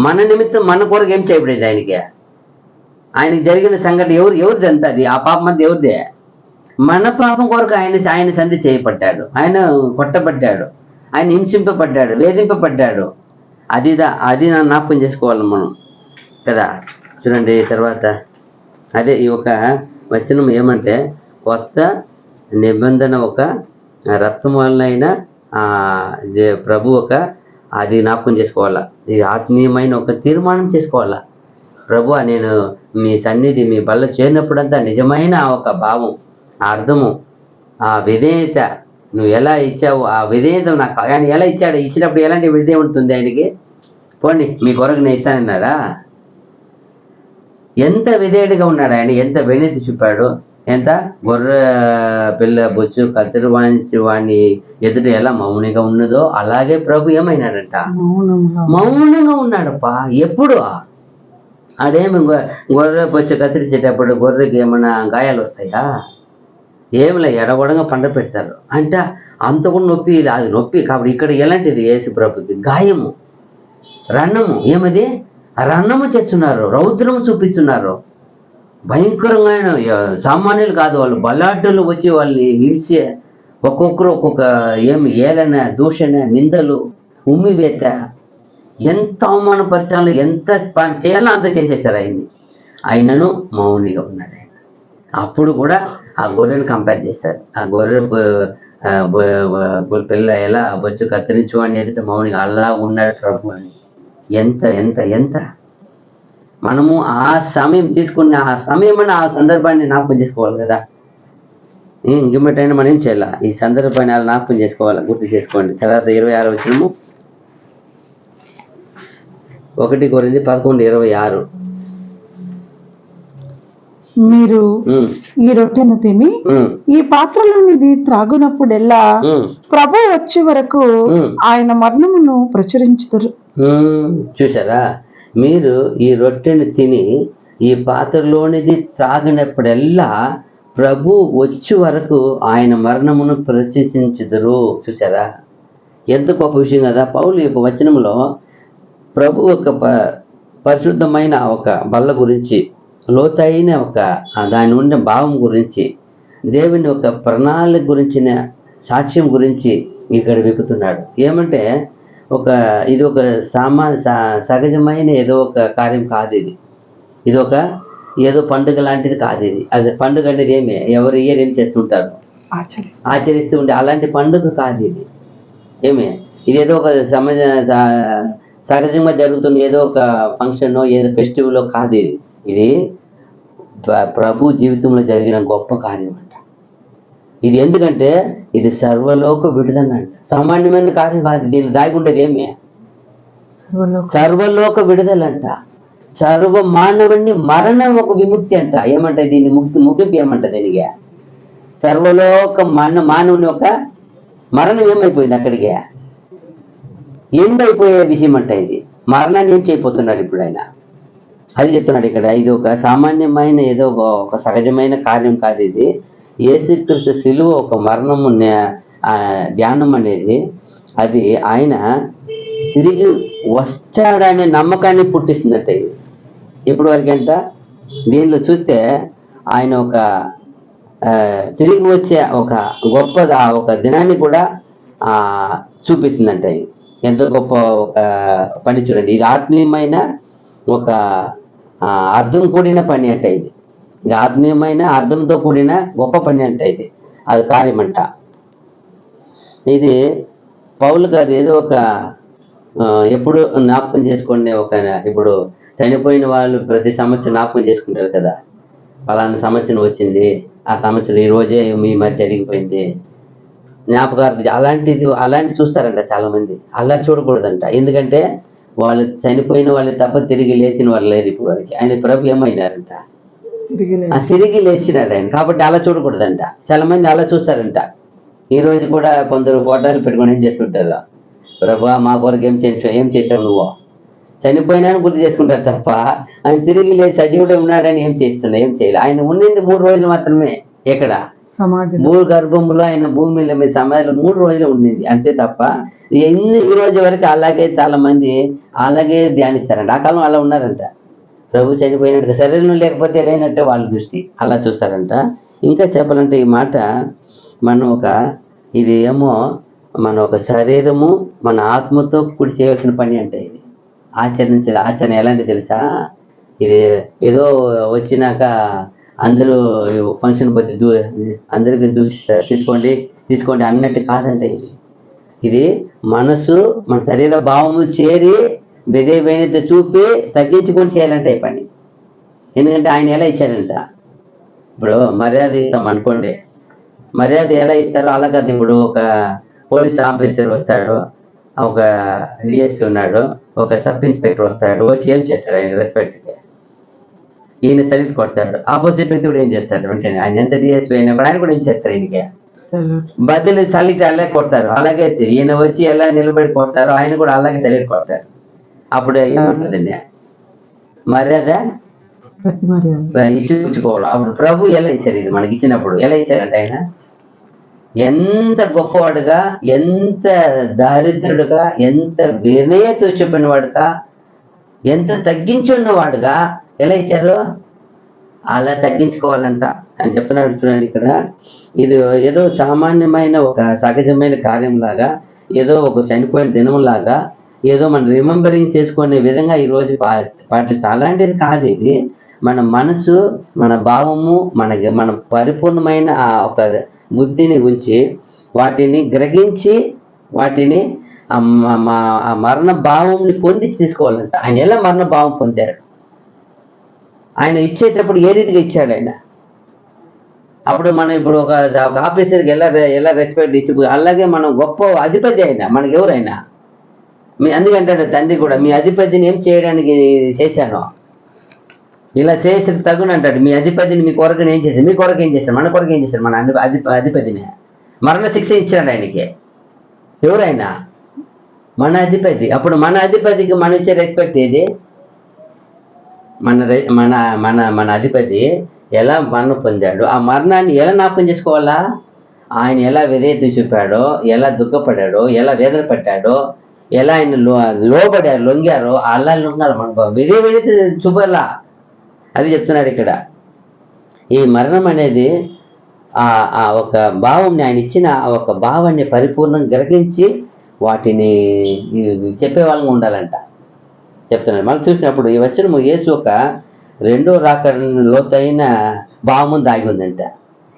మన నిమిత్తం మన కొరకు ఏం చేయబడేది ఆయనకి జరిగిన సంఘటన ఎవరిది అంత? అది ఆ పాపం అంతా ఎవరిదే? మన పాపం కొరకు ఆయన సంధి చేయబడ్డాడు, ఆయన కొట్టబడ్డాడు, ఆయన హింసింపబడ్డాడు, వేధింపబడ్డాడు. అది నా జ్ఞాపకం చేసుకోవాలి మనం కదా. చూడండి తర్వాత అదే ఈ ఒక వచనం ఏమంటే, కొత్త నిబంధన ఒక రక్తం వలన ప్రభు అది జ్ఞాపకం చేసుకోవాలా. ఇది ఆత్మీయమైన ఒక తీర్మానం చేసుకోవాలా. ప్రభు నేను మీ సన్నిధి మీ బల్ల చేరినప్పుడంతా నిజమైన ఒక భావం, ఆ అర్థము, ఆ విధేయత నువ్వు ఎలా ఇచ్చావు, ఆ విధేయత నాకు ఆయన ఎలా ఇచ్చాడు, ఇచ్చినప్పుడు ఎలాంటి విధేయం ఉంటుంది ఆయనకి? పోండి మీ కొరకు నేను ఇస్తానన్నాడా? ఎంత విధేయుడిగా ఉన్నాడు ఆయన, ఎంత వినీతి చూపాడు. ఎంత గొర్రె పిల్ల బొచ్చు కత్తిరి వాయించి వాడిని ఎదుట ఎలా మౌనిగా ఉన్నదో అలాగే ప్రభు ఏమైనాడంట, మౌనంగా ఉన్నాడప్పా. ఎప్పుడు అదేమి గొర్రె బొచ్చు కత్తిరించేటప్పుడు గొర్రెకి ఏమైనా గాయాలు వస్తాయా? ఏమిలే ఎడగొడంగా పండ పెడతారు అంటే అంత కూడా నొప్పి, అది నొప్పి కాబట్టి ఇక్కడ ఎలాంటిది యేసు ప్రభుకి గాయము, రన్నము. ఏమది రన్నము చేస్తున్నారు, రౌద్రము చూపిస్తున్నారు. భయంకరంగా సామాన్యులు కాదు, వాళ్ళు బలాఢ్యులు వచ్చి వాళ్ళని హింసే, ఒక్కొక్కరు ఒక్కొక్క ఏలన, దూషణ, నిందలు, ఉమ్మివేత, ఎంత అవమానపరచాలో, ఎంత పని చేయాలో అంత చేసేసారు ఆయన్ని. ఆయనను మౌనిగా ఉన్నాడు ఆయన. అప్పుడు కూడా ఆ గొర్రెను కంపేర్ చేస్తారు. ఆ గొర్రె పిల్ల ఎలా బొచ్చు కత్తిరించు అని ఎదుట మౌనిగా అలా ఉన్నాడు ప్రభు అని. ఎంత ఎంత ఎంత మనము ఆ సమయం తీసుకున్న ఆ సమయం అని ఆ సందర్భాన్ని జ్ఞాపకం చేసుకోవాలి కదా. ఇంకేమిటైనా మనం ఏం చేయాలి, ఈ సందర్భాన్ని అలా జ్ఞాపకం చేసుకోవాలి, గుర్తు చేసుకోండి. తర్వాత 26 వచనము, 1 కొరింథీ 11:26.
మీరు ఈ రొట్టెను తిని ఈ పాత్రలోనిది త్రాగునప్పుడెల్లా ప్రభు వచ్చే వరకు ఆయన మరణమును ప్రచురించుతారు.
చూసారా, మీరు ఈ రొట్టెను తిని ఈ పాత్రలోనిది త్రాగినప్పుడెల్లా ప్రభు వచ్చే వరకు ఆయన మరణమును ప్రచురించుదురు. చూసారా, ఎంత గొప్ప విషయం కదా. పౌలు యొక్క వచనంలో ప్రభు ఒక పరిశుద్ధమైన ఒక బల్ల గురించి, లోతైన ఒక దాని ఉండే భావం గురించి, దేవుని ఒక ప్రణాళిక గురించిన సాక్ష్యం గురించి ఇక్కడ విప్పుతున్నాడు. ఏమంటే ఇది ఒక సహజమైన ఏదో ఒక కార్యం కాదు. ఇది ఒక ఏదో పండుగ లాంటిది కాదు. అది పండుగ అనేది ఎవరి ఇయర్ ఏం చేస్తుంటారు, ఆచరిస్తూ ఉంటే అలాంటి పండుగ కాదు ఇది. ఇది ఏదో ఒక సహజంగా జరుగుతున్న ఏదో ఒక ఫంక్షన్, ఏదో ఫెస్టివల్ కాదు. ఇది ప్రభు జీవితంలో జరిగిన గొప్ప కార్యం అంట. ఇది ఎందుకంటే ఇది సర్వలోక విడుదల అంట. సామాన్యమైన కార్యం కాదు, దీన్ని దాగి ఉండేది ఏమి? సర్వలోక విడుదలంట. సర్వ మానవుడిని మరణం ఒక విముక్తి అంట. ఏమంటాయి దీన్ని? ముగింపు ఏమంట దీనికి? సర్వలోక మానవుని ఒక మరణం ఏమైపోయింది అక్కడికి? ఎండైపోయే విషయం అంట ఇది. మరణాన్ని ఏం చేయబోతున్నాడు ఇప్పుడు ఆయన? అది చెప్తున్నాడు ఇక్కడ. ఇది ఒక సామాన్యమైన ఏదో ఒక సహజమైన కార్యం కాదు ఇది. యేసుక్రీస్తు శిలువ ఒక మరణము ధ్యానం అనేది, అది ఆయన తిరిగి వస్తాడనే నమ్మకాన్ని పుట్టిస్తుందట ఇది. ఇప్పటి వరకంట దీనిలో చూస్తే ఆయన ఒక తిరిగి వచ్చే ఒక గొప్ప ఒక దినాన్ని కూడా చూపిస్తుందంట. ఇది ఎంతో గొప్ప ఒక పని చూడండి. ఇది ఆత్మీయమైన ఒక అర్థం కూడిన పని అంట. ఇది ఆత్మీయమైన అర్థంతో కూడిన గొప్ప పని అంట. ఇది అది కార్యమంట. ఇది పౌలు గారు ఏదో ఒక ఎప్పుడు జ్ఞాపకం చేసుకోండి, ఒక ఇప్పుడు చనిపోయిన వాళ్ళు ప్రతి సంవత్సరం జ్ఞాపకం చేసుకుంటారు కదా, పలానా సంవత్సరం వచ్చింది, ఆ సంవత్సరం ఈ రోజే మీ మధ్య జరిగిపోయింది, జ్ఞాపకార్థం అలాంటి చూస్తారంట చాలా మంది. అలా చూడకూడదంట. ఎందుకంటే వాళ్ళు చనిపోయిన వాళ్ళు తప్ప తిరిగి లేచిన వాళ్ళు లేరు ఇప్పుడు వరకు. ఆయన ప్రభు ఏమైనారంట? తిరిగి లేచినాడు ఆయన. కాబట్టి అలా చూడకూడదంట. చాలా మంది అలా చూస్తారంట. ఈ రోజు కూడా కొందరు ఫోటోలు పెట్టుకొని ఏం చేస్తుంటారు, ప్రభు మా కొరకు ఏం చేసావు నువ్వు, చనిపోయినా గుర్తు చేసుకుంటారు తప్ప ఆయన తిరిగి లేచి సజీవుడు ఉన్నాడని ఏం చేయలేదు. ఆయన ఉండింది 3 రోజులు మాత్రమే. ఎక్కడ? మూడు గర్భములో ఆయన భూమిలో మీ సమాధిలో 3 రోజులు ఉండింది అంతే తప్ప ఈ రోజు వరకు అలాగే చాలా మంది అలాగే ధ్యానిస్తారంట. ఆ కాలం అలా ఉన్నారంట. ప్రభు చనిపోయినట్టు శరీరం లేకపోతే లేనట్టే వాళ్ళ దృష్టి అలా చూస్తారంట. ఇంకా చెప్పాలంటే ఈ మాట ఇది ఏమో మన ఒక శరీరము మన ఆత్మతో కూడి చేయవలసిన పని అంటే ఇది ఆచరించాలి. ఆచరణ ఎలాంటి తెలుసా? ఇది ఏదో వచ్చినాక అందరూ ఫంక్షన్ పోతే అందరికి తీసుకోండి అన్నట్టు కాదంటే ఇది మనసు మన శరీర భావము చేరి బెదేబైనతో చూపి తగ్గించుకొని చేయాలంటే ఈ పని. ఎందుకంటే ఆయన ఎలా ఇచ్చాడంట. ఇప్పుడు మర్యాద ఇస్తాం అనుకోండి, మర్యాద ఎలా ఇస్తారో అలా కాదు. ఇప్పుడు ఒక పోలీస్ ఆఫీసర్ వస్తాడు, ఒక డిఎస్పీ ఉన్నాడు, ఒక సబ్ ఇన్స్పెక్టర్ వస్తాడు, వచ్చి ఏం చేస్తాడు? ఆయన రెస్పెక్ట్గా ఈయన సల్యూట్ కొడతాడు. ఆపోజిట్ వ్యక్తి కూడా ఏం చేస్తాడు? వెంటనే ఆయన ఎంత డిఎస్పీ అయినా కూడా ఆయన కూడా ఏం చేస్తారు? ఈయనకి బదులు సల్యూట్ అలాగే కొడతారు. అలాగే ఈయన వచ్చి ఎలా నిలబడి కొడతారో ఆయన కూడా అలాగే సల్యూట్ కొడతారు. అప్పుడు ఏమంటుందండి? మర్యాద ఇచ్చుకోవడం. అప్పుడు ప్రభు ఎలా ఇచ్చారు? ఇది మనకి ఇచ్చినప్పుడు ఎలా ఇచ్చారంటే ఆయన ఎంత గొప్పవాడుగా, ఎంత దారిద్రుడుగా, ఎంత వినయతో చెప్పిన వాడుగా, ఎంత తగ్గించున్నవాడుగా ఎలా ఇచ్చారు? అలా తగ్గించుకోవాలంట అని చెప్తున్నాడు. చూడండి ఇక్కడ. ఇది ఏదో సామాన్యమైన ఒక సహజమైన కార్యంలాగా, ఏదో ఒక చనిపోయిన దినంలాగా, ఏదో మనం రిమెంబరింగ్ చేసుకునే విధంగా ఈరోజు పాటిస్తాం. అలాంటిది కాదు. ఇది మన మనసు, మన భావము, మన పరిపూర్ణమైన ఆ ఒక బుద్ధిని ఉంచి వాటిని గ్రహించి వాటిని ఆ మరణ భావంని పొంది తీసుకోవాలంట. ఆయన ఎలా మరణ భావం పొందాడు? ఆయన ఇచ్చేటప్పుడు ఏ రీతిగా ఇచ్చాడు ఆయన? అప్పుడు మనం ఇప్పుడు ఒక ఆఫీసర్కి ఎలా రెస్పెక్ట్ ఇచ్చి అలాగే మనం గొప్ప అధిపతి అయినా మనకి ఎవరైనా అందుకంటాడు తండ్రి కూడా, మీ అధిపతిని ఏం చేయడానికి చేశాను, ఇలా చేసి తగును అంటాడు. మీ అధిపతిని మీ కొరకు ఏం చేశాను, మీ కొరకు ఏం చేశాను, మన కొరకు ఏం చేశాను? మన అధిపతిని మరణ శిక్ష ఇచ్చాడు ఆయనకి. ఎవరైనా మన అధిపతి. అప్పుడు మన అధిపతికి మనం ఇచ్చే రెస్పెక్ట్ ఏది? మన అధిపతి ఎలా మరణం పొందాడు, ఆ మరణాన్ని ఎలా జ్ఞాపకం చేసుకోవాలా? ఆయన ఎలా విధేయత చూపాడో, ఎలా దుఃఖపడాడో, ఎలా వేదన పడ్డాడో, ఎలా ఆయన లోబడారు, లొంగారో అలా లొంగాలి. మన విధేయత చూపాలా. అది చెప్తున్నాడు ఇక్కడ. ఈ మరణం అనేది ఆ ఒక భావంని ఆయన ఇచ్చిన ఆ ఒక భావాన్ని పరిపూర్ణంగా గ్రహించి వాటిని చెప్పే వాళ్ళగా ఉండాలంట చెప్తున్నాడు. మనం చూసినప్పుడు ఈ వచనము యేసు ఒక 2వ రాకడ లోతైన భావము దాగి ఉందంట.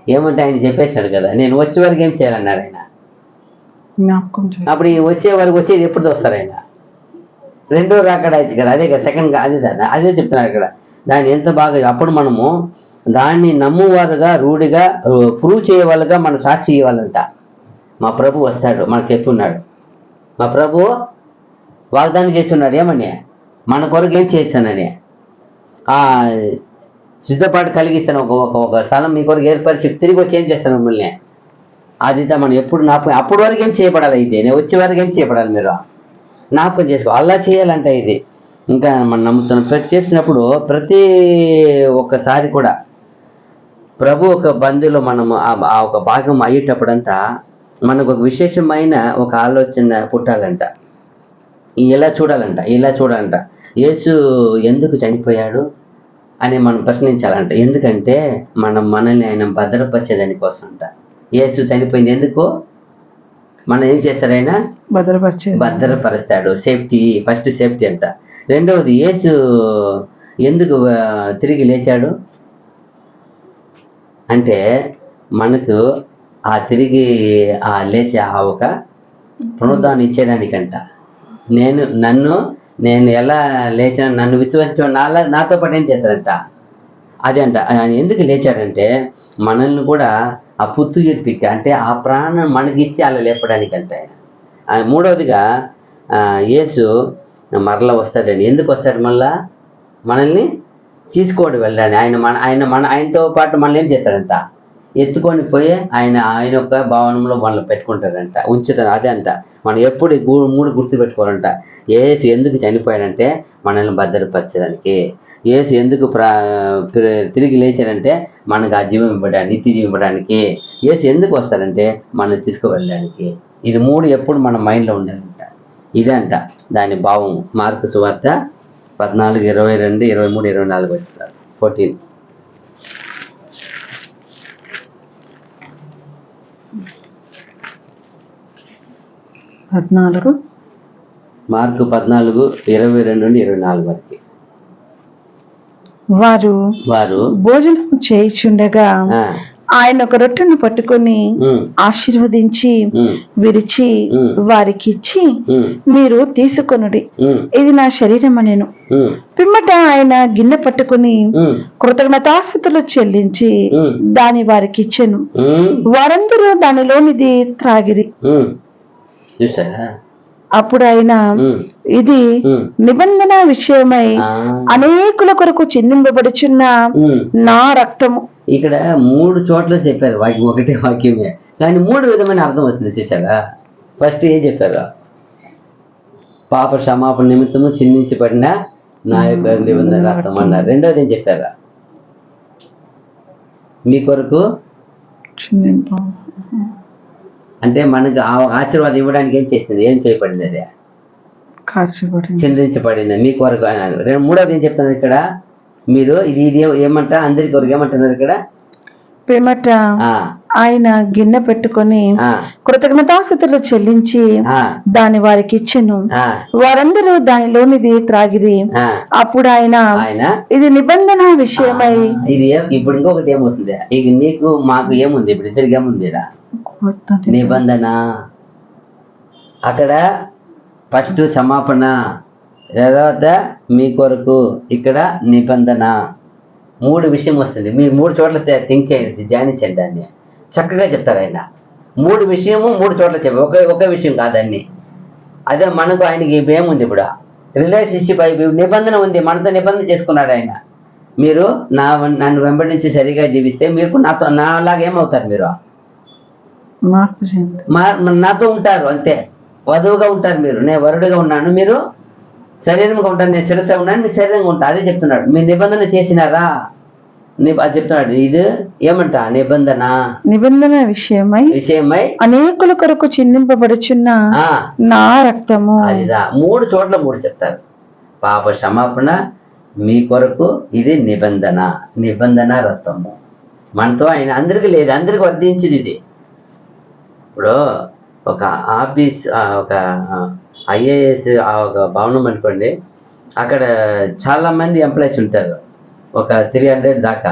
ఏమంటే ఆయన చెప్పేశాడు కదా, నేను వచ్చే వరకు ఏం చేయాలన్నాడు ఆయన. అప్పుడు వచ్చే వరకు వచ్చేది ఎప్పుడు వస్తారు ఆయన? 2వ రాకడ అయితే కదా, అదే కదా సెకండ్ అదే చెప్తున్నాడు ఇక్కడ. దాన్ని ఎంత బాగా అప్పుడు మనము దాన్ని నమ్మువారుగా రూఢిగా ప్రూవ్ చేయవాళ్ళుగా మన సాక్షి ఇవ్వాలంట. మా ప్రభు వస్తాడు, మనకు చెప్పున్నాడు. మా ప్రభు వాగ్దానం చేస్తున్నాడు ఏమని, మన కొరకు ఏం చేస్తానని, సిద్ధపాటు కలిగిస్తాను, ఒక స్థలం మీ కొరకు ఏర్పరిచి తిరిగి వచ్చి ఏం చేస్తాను మిమ్మల్ని. అది మనం ఎప్పుడు జ్ఞాపకం, అప్పటి వరకు ఏం చేయబడాలి, ఇది నేను వచ్చే వరకు ఏం చేయబడాలి, మీరు జ్ఞాపకం చేసుకో. అలా చేయాలంట. ఇది ఇంకా మనం నమ్ముతున్నాం. చేసినప్పుడు ప్రతి ఒక్కసారి కూడా ప్రభు ఒక బంధులో మనము ఆ ఒక భాగం అయ్యేటప్పుడంతా మనకు ఒక విశేషమైన ఒక ఆలోచన పుట్టాలంట. ఇలా చూడాలంట. యేసు ఎందుకు చనిపోయాడు అని మనం ప్రశ్నించాలంట. ఎందుకంటే మనల్ని ఆయన భద్రపరిచేదాని కోసం అంట. యేసు చనిపోయింది ఎందుకు, మనం ఏం చేస్తాడు, ఆయన భద్రపరుస్తాడు. సేఫ్టీ, ఫస్ట్ సేఫ్టీ అంట. రెండవది యేసు ఎందుకు తిరిగి లేచాడు అంటే మనకు తిరిగి లేచే ఒక పునరుద్ధానం ఇచ్చేదానికంట. నేను ఎలా లేచిన, నన్ను విశ్వసించ నాతో పాటు ఏం చేస్తాడంట, అదే అంట. ఆయన ఎందుకు లేచాడంటే మనల్ని కూడా ఆ పుత్తుగిర్పిక అంటే ఆ ప్రాణం మనకిచ్చి అలా లేపడానికంట. మూడవదిగా యేసు మరలా వస్తాడని. ఎందుకు వస్తాడు, మళ్ళా మనల్ని తీసుకోవడం వెళ్ళాడు. ఆయనతో పాటు మనల్ని ఏం చేస్తాడంట, ఎత్తుకొని పోయి ఆయన యొక్క భవనంలో మనల్ని పెట్టుకుంటారంట, ఉంచుతారు. అదే అంట. మనం ఎప్పుడు 3 గుర్తు పెట్టుకోవాలంట. యేసు ఎందుకు చనిపోయాడంటే మనల్ని భద్రపరచడానికి. యేసు ఎందుకు తిరిగి లేచాడంటే మనకు ఆ జీవం ఇవ్వడానికి, నిత్య జీవం ఇవ్వడానికి. యేసు ఎందుకు వస్తాడంటే మనల్ని తీసుకువెళ్ళడానికి. ఇది 3 ఎప్పుడు మన మైండ్లో ఉండాలంట. ఇదే అంట దాని భావం. మార్కు సువార్త 14, 22, 23, 24 వస్తారు. 14. మార్కు 14, 22 నుండి 24 వరకు.
వారు భోజనం చేయుచుండగా ఆయన ఒక రొట్టెను పట్టుకొని ఆశీర్వదించి విరిచి వారికి ఇచ్చి, మీరు తీసుకొనుడి, ఇది నా శరీరం అనెను. పిమ్మట ఆయన గిన్నె పట్టుకుని కృతజ్ఞతాస్తుతులు చెల్లించి దాని వారికి ఇచ్చెను. వారందరూ దానిలోనిది త్రాగిరి. అప్పుడు ఆయన, ఇది నిబంధన విషయమై అనేకుల కొరకు చిందింపబడుచున్న నా రక్తము.
ఇక్కడ 3 చోట్ల చెప్పారు వాక్యం, ఒకటే వాక్యమే, కానీ 3 విధమైన అర్థం వస్తుంది. చూసారా? ఫస్ట్ ఏం చెప్పారు, పాప క్షమాపణ నిమిత్తము చిందించబడిన నా యొక్క నిబంధన రక్తం అన్నారు. రెండోది ఏం చెప్పారా, మీ కొరకు అంటే మనకు ఆశీర్వాదం ఇవ్వడానికి ఏం చేసింది, ఏం చేయబడింది, అదే చిందించబడింది మీ కొరకు అన్నారు. మూడోది ఏం చెప్తున్నారు ఇక్కడ, మీరు ఇది ఏమంట, అందరి కొరకు ఏమంటున్నారు ఇక్కడ,
పిమ్మట ఆయన గిన్నె పెట్టుకొని కృతజ్ఞతాస్తుతులు చెల్లించి దాని వారికి ఇచ్చెను. వారందరూ దానిలోనిది త్రాగిరి. అప్పుడు ఆయన, ఇది నిబంధన విషయమై.
ఇది ఇప్పుడు ఇంకొకటి ఏమొస్తుంది, ఇక నీకు మాకు ఏముంది, ఇప్పుడు ఇద్దరికి ఏముంది నిబంధన. అక్కడ ఫస్ట్ క్షమాపణ, తర్వాత మీ కొరకు, ఇక్కడ నిబంధన. 3 విషయం వస్తుంది. మీరు 3 చోట్ల థింక్ చేయండి, ధ్యానించండి, దాన్ని చక్కగా చెప్తారు ఆయన. 3 విషయము 3 చోట్ల చెప్పారు, ఒకే విషయం కాదండి. అదే మనకు ఆయనకి ఏముంది, ఇప్పుడు రిలేషన్షిప్ నిబంధన ఉంది, మనతో నిబంధన చేసుకున్నాడు ఆయన. మీరు నన్ను వెంబడించి సరిగా జీవిస్తే మీరు నాలాగా ఏమవుతారు, మీరు నాతో ఉంటారు, అంతే. వధువుగా ఉంటారు మీరు, నేను వరుడుగా ఉన్నాను, మీరు శరీరంగా ఉంటాను, నేను శిరస్సుగా ఉన్నాను, మీరు శరీరంగా ఉంటాను. అదే చెప్తున్నాడు. మీరు నిబంధన చేసినారా అది చెప్తున్నాడు. ఇది ఏమంట, నిబంధన విషయమై
అనేకుల కొరకు చిందింపబడుచున్న నా రక్తము.
అదిదా 3 చోట్ల 3 చెప్తారు. పాప క్షమాపణ, మీ కొరకు, ఇది నిబంధన రక్తము. మనతో ఆయన అందరికీ లేదు, అందరికి వర్తించింది ఇది. ఇప్పుడు ఒక ఆఫీస్, ఒక ఐఏఎస్ ఒక భవనం అనుకోండి, అక్కడ చాలా మంది ఎంప్లాయీస్ ఉంటారు, ఒక 300 దాకా.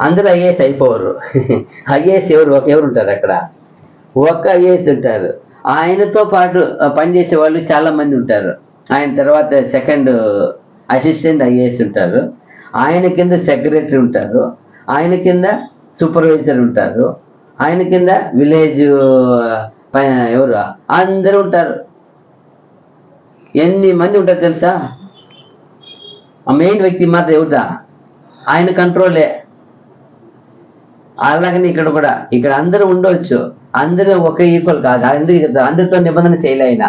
అందరూ ఐఏఎస్ అయిపోవరు. ఐఏఎస్ ఎవరు ఉంటారు అక్కడ, ఒక్క ఐఏఎస్ ఉంటారు. ఆయనతో పాటు పనిచేసే వాళ్ళు చాలా మంది ఉంటారు. ఆయన తర్వాత సెకండ్ అసిస్టెంట్ ఐఏఎస్ ఉంటారు. ఆయన కింద సెక్రటరీ ఉంటారు, ఆయన కింద సూపర్వైజర్ ఉంటారు, ఆయన కింద విలేజ్ ఎవరు అందరూ ఉంటారు. ఎన్ని మంది ఉంటారు తెలుసా? ఆ మెయిన్ వ్యక్తి మాత్రం ఎవరుదా? ఆయన కంట్రోలే. అలాగని ఇక్కడ కూడా, ఇక్కడ అందరూ ఉండవచ్చు, అందరూ ఒకే ఈక్వల్ కాదు. అందరితో నిబంధన చేయలే ఆయన.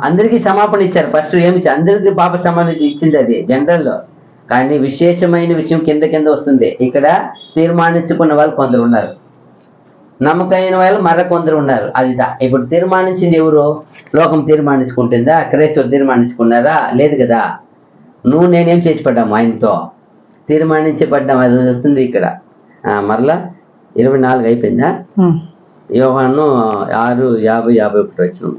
అందరికీ క్షమాపణ ఇచ్చారు. ఫస్ట్ ఏమి అందరికీ పాప క్షమాపణ ఇచ్చింది అది జనరల్లో. కానీ విశేషమైన విషయం కింద వస్తుంది. ఇక్కడ తీర్మానించుకున్న వాళ్ళు కొందరు ఉన్నారు, నమ్మకమైన వాళ్ళు మర కొందరు ఉన్నారు. అది ఇప్పుడు తీర్మానించింది ఎవరు? లోకం తీర్మానించుకుంటుందా? క్రైస్తవులు తీర్మానించుకున్నారా? లేదు కదా. నువ్వు నేనేం చేసి పడ్డాము? ఆయనతో తీర్మానించబడ్డాము. అది వస్తుంది ఇక్కడ. మరలా 24 అయిపోయిందా? యోహాను 6:50-51 వచ్చిన.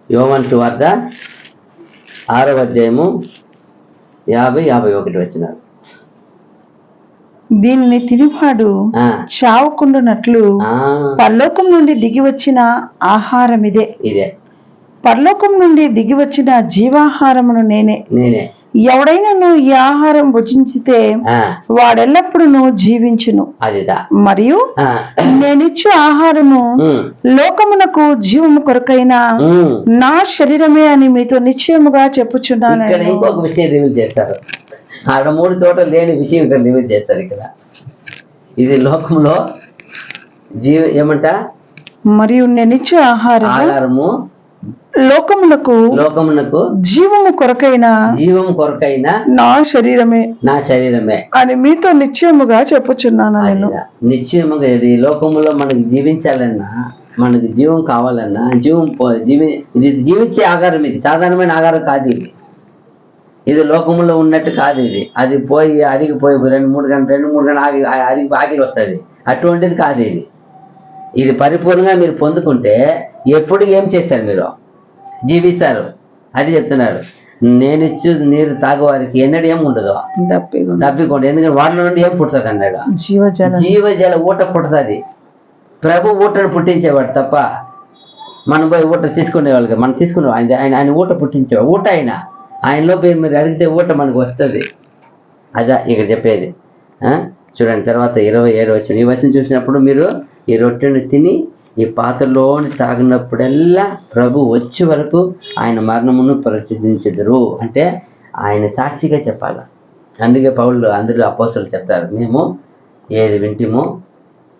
యోహాను సువార్త 6వ అధ్యాయము 50-51 వచ్చిన.
దీనిని తినివాడు చావకుండునట్లు పరలోకం నుండి దిగి వచ్చిన ఆహారం ఇదే. పరలోకం నుండి దిగి వచ్చిన జీవాహారమును నేనే. ఎవడైనా ఈ ఆహారం భుజించితే వాడెల్లప్పుడూ జీవించును. మరియు నేనిచ్చు ఆహారము లోకమునకు జీవము కొరకైన నా శరీరమే అని మీతో నిశ్చయముగా చెప్పుచున్నాను.
ఇక్కడ ఇంకొక విషయం రివీల్ చేస్తారు. ఆడ 3 చోట్ల లేని విషయం ఇక్కడ రివీల్ చేస్తారు. ఇక్కడ ఇది లోకంలో ఏమంట?
మరియు నేనిచ్చు ఆహారము లోకమునకు జీవము కొరకైన నా శరీరమే అని మీతో నిశ్చయముగా చెప్పుచున్నాను. నేను
నిశ్చయముగా ఇది లోకములో మనకి జీవించాలన్నా, మనకి జీవం కావాలన్నా, ఇది జీవించే ఆహారం. ఇది సాధారణమైన ఆహారం కాదు. ఇది లోకములో ఉన్నట్టు కాదు. అది పోయి అరిగిపోయి 2-3 గంటలు ఆగిలి వస్తుంది. అటువంటిది కాదు. ఇది పరిపూర్ణంగా మీరు పొందుకుంటే ఎప్పుడు ఏం చేస్తారు? మీరు జీవిస్తారు. అది చెప్తున్నారు. నేను ఇచ్చు నీరు తాగేవారికి ఎన్నడూ ఏం ఉండదు, దప్పికొండ. ఎందుకంటే వాటిలో నుండి ఏం పుడుతుంది అన్నాడు? జీవజల ఊట పుడుతుంది. ప్రభు ఊటను పుట్టించేవాడు తప్ప మనం పోయి ఊట తీసుకునేవాళ్ళు. మనం తీసుకునే ఆయన ఊట పుట్టించేవాడు. ఊట ఆయనలో పోయి మీరు అడిగితే ఊట మనకు వస్తుంది. అదా ఇక్కడ చెప్పేది. చూడండి తర్వాత 27 వచ్చిన. ఈ వచనం చూసినప్పుడు మీరు ఈ రొట్టెను తిని ఈ పాత్రలోని తాగినప్పుడల్లా ప్రభు వచ్చే వరకు ఆయన మరణమును ప్రచురించెదరు. అంటే ఆయన సాక్షిగా చెప్పాలి. అందుకే పౌలు అందరూ అపోస్తలులు చెప్తారు, మేము ఏది వింటిమో,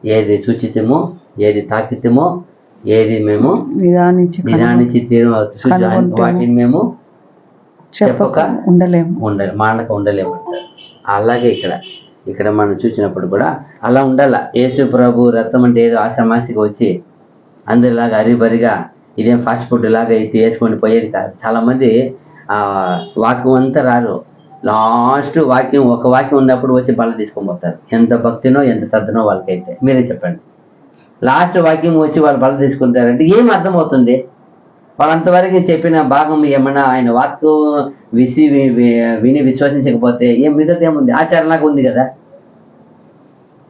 ఏది సూచితమో, ఏది తాకితమో, ఏది మేము నిదానించి వాటిని మేము చెప్పక మానక ఉండలేము అంటారు. అలాగే ఇక్కడ మనం చూసినప్పుడు కూడా అలా ఉండాల. యేసు ప్రభు రక్తం అంటే ఏదో ఆషామాషిగా వచ్చి అందరిలాగా అరిబరిగా ఇదేం ఫాస్ట్ ఫుడ్ లాగా అయితే వేసుకొని పోయేది కాదు. చాలామంది వాక్యం అంతా రారు. లాస్ట్ వాక్యం, ఒక వాక్యం ఉన్నప్పుడు వచ్చి బల్ల తీసుకొని పోతారు. ఎంత భక్తినో ఎంత శ్రద్ధనో వాళ్ళకైతే. మీరే చెప్పండి. లాస్ట్ వాక్యం వచ్చి వాళ్ళు బల్ల తీసుకుంటారంటే ఏం అర్థమవుతుంది? వాళ్ళంతవరకు చెప్పిన భాగం ఏమన్నా ఆయన వాక్కు విని విశ్వసించకపోతే ఏం మిగతా ఏముంది? ఆచారంలాగా ఉంది కదా.